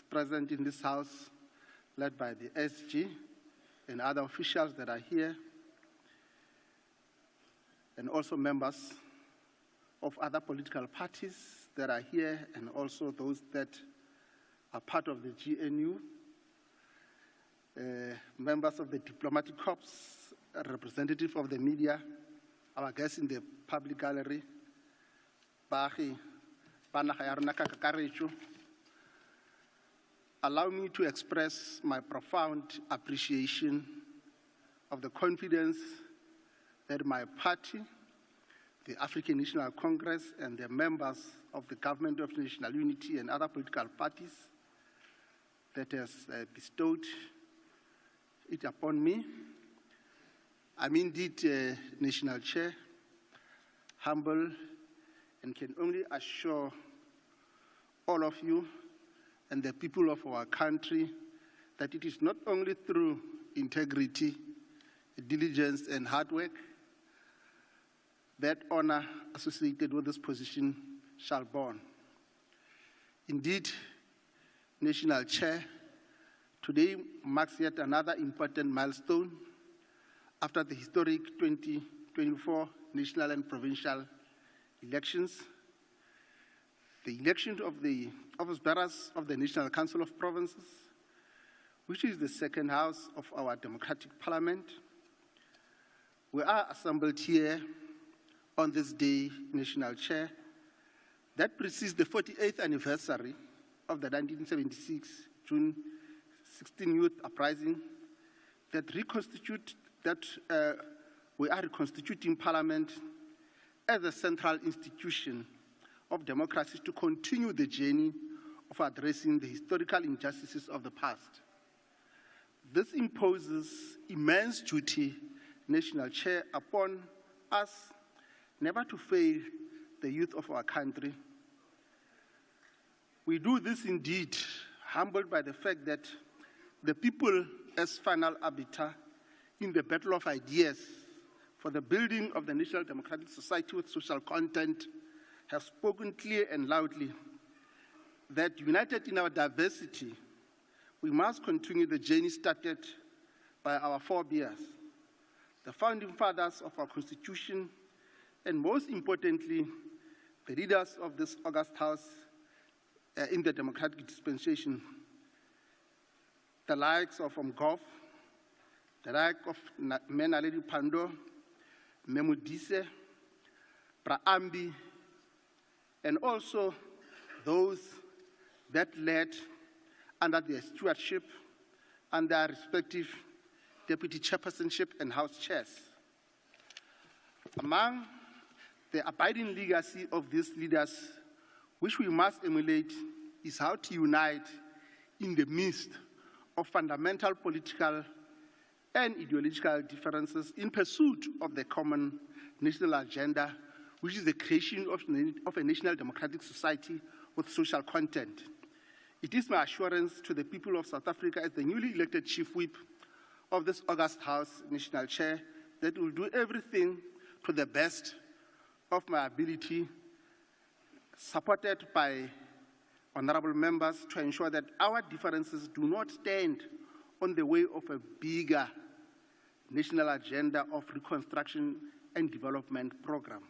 present in this house, led by the SG and other officials that are here, and also members of other political parties that are here, and also those that are part of the GNU, members of the diplomatic corps, representative of the media, our guests in the public gallery, baagi ba naga ya rona ka kakaretso, allow me to express my profound appreciation of the confidence that my party, the African National Congress, and the members of the Government of National Unity and other political parties that has bestowed it upon me. I'm indeed National Chair, humble, and can only assure all of you and the people of our country that it is not only through integrity, diligence, and hard work that honor associated with this position shall born. Indeed, National Chair, today marks yet another important milestone after the historic 2024 national and provincial elections. The election of the office bearers of the National Council of Provinces, which is the second house of our democratic parliament. We are assembled here on this day, National Chair, that precedes the 48th anniversary of the 1976 June 16 Youth Uprising we are reconstituting Parliament as a central institution of democracy to continue the journey of addressing the historical injustices of the past. This imposes immense duty, National Chair, upon us never to fail the youth of our country. We do this indeed, humbled by the fact that the people as final arbiter in the battle of ideas for the building of the National Democratic Society with social content have spoken clear and loudly that united in our diversity, we must continue the journey started by our forebears, the founding fathers of our Constitution, and most importantly, the leaders of this august house in the democratic dispensation, the likes of Mgof, the like of Menaledi Pandor, Memudise, Praambi, and also those that led under their stewardship and their respective deputy chairpersonship and house chairs. Among the abiding legacy of these leaders, which we must emulate, is how to unite in the midst of fundamental political and ideological differences in pursuit of the common national agenda, which is the creation of a national democratic society with social content. It is my assurance to the people of South Africa as the newly elected Chief Whip of this august House, National Chair, that will do everything to the best of my ability, supported by honorable members, to ensure that our differences do not stand on the way of a bigger national agenda of reconstruction and development program.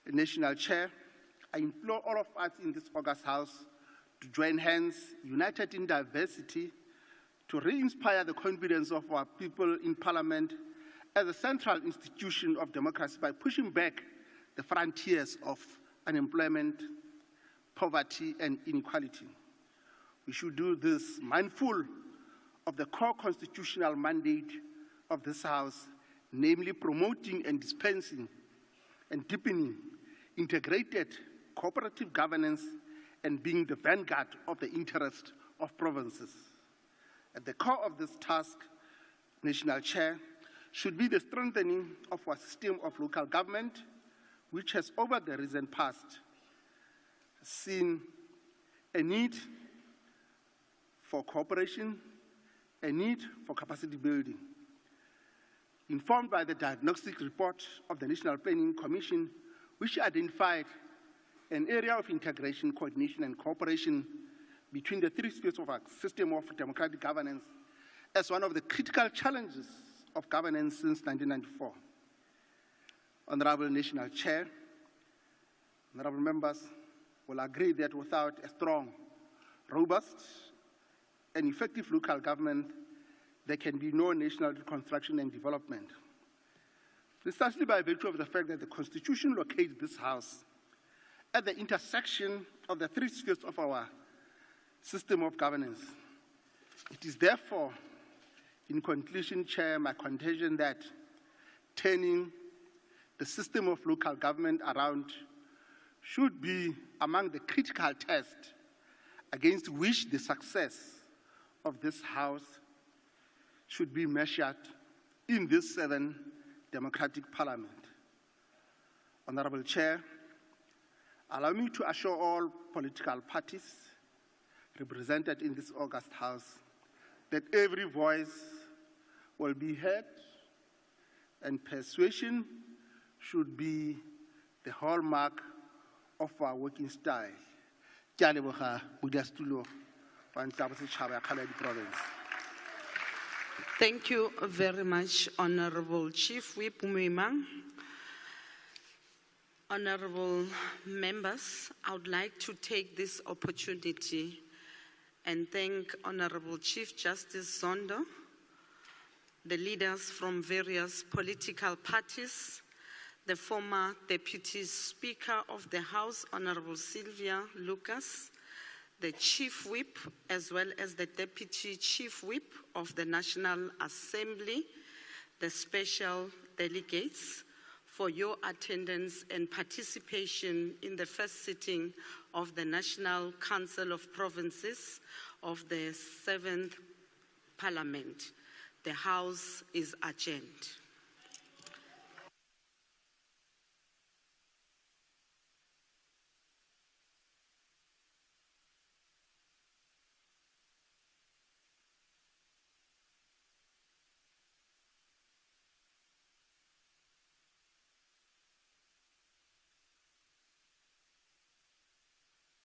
National Chair, I implore all of us in this august House to join hands, united in diversity, to re-inspire the confidence of our people in Parliament as a central institution of democracy by pushing back the frontiers of unemployment, poverty, and inequality. We should do this mindful of the core constitutional mandate of this House, namely promoting and dispensing and deepening integrated cooperative governance and being the vanguard of the interest of provinces. At the core of this task, National Chair, should be the strengthening of our system of local government, which has over the recent past seen a need for cooperation, a need for capacity building. Informed by the diagnostic report of the National Planning Commission, which identified an area of integration, coordination, and cooperation between the three spheres of our system of democratic governance as one of the critical challenges of governance since 1994. Honorable National Chair, honorable members will agree that without a strong, robust, and effective local government, there can be no national reconstruction and development. Precisely by virtue of the fact that the Constitution locates this House at the intersection of the three spheres of our system of governance. It is therefore, in conclusion, Chair, my contention that turning the system of local government around should be among the critical tests against which the success of this House should be measured in this 7th democratic parliament. Honorable Chair, allow me to assure all political parties represented in this august House that every voice will be heard and persuasion should be the hallmark of our working style. Ke a leboga modulasetulo wa Ntlo ya Bosetšhaba ya Kgala ya Diprovince. Thank you very much, Honorable Chief Whip Moimang. Honorable members, I would like to take this opportunity and thank Honorable Chief Justice Zondo, the leaders from various political parties, the former Deputy Speaker of the House, Honorable Sylvia Lucas, the Chief Whip, as well as the Deputy Chief Whip of the National Assembly, the special delegates, for your attendance and participation in the first sitting of the National Council of Provinces of the 7th Parliament. The House is adjourned.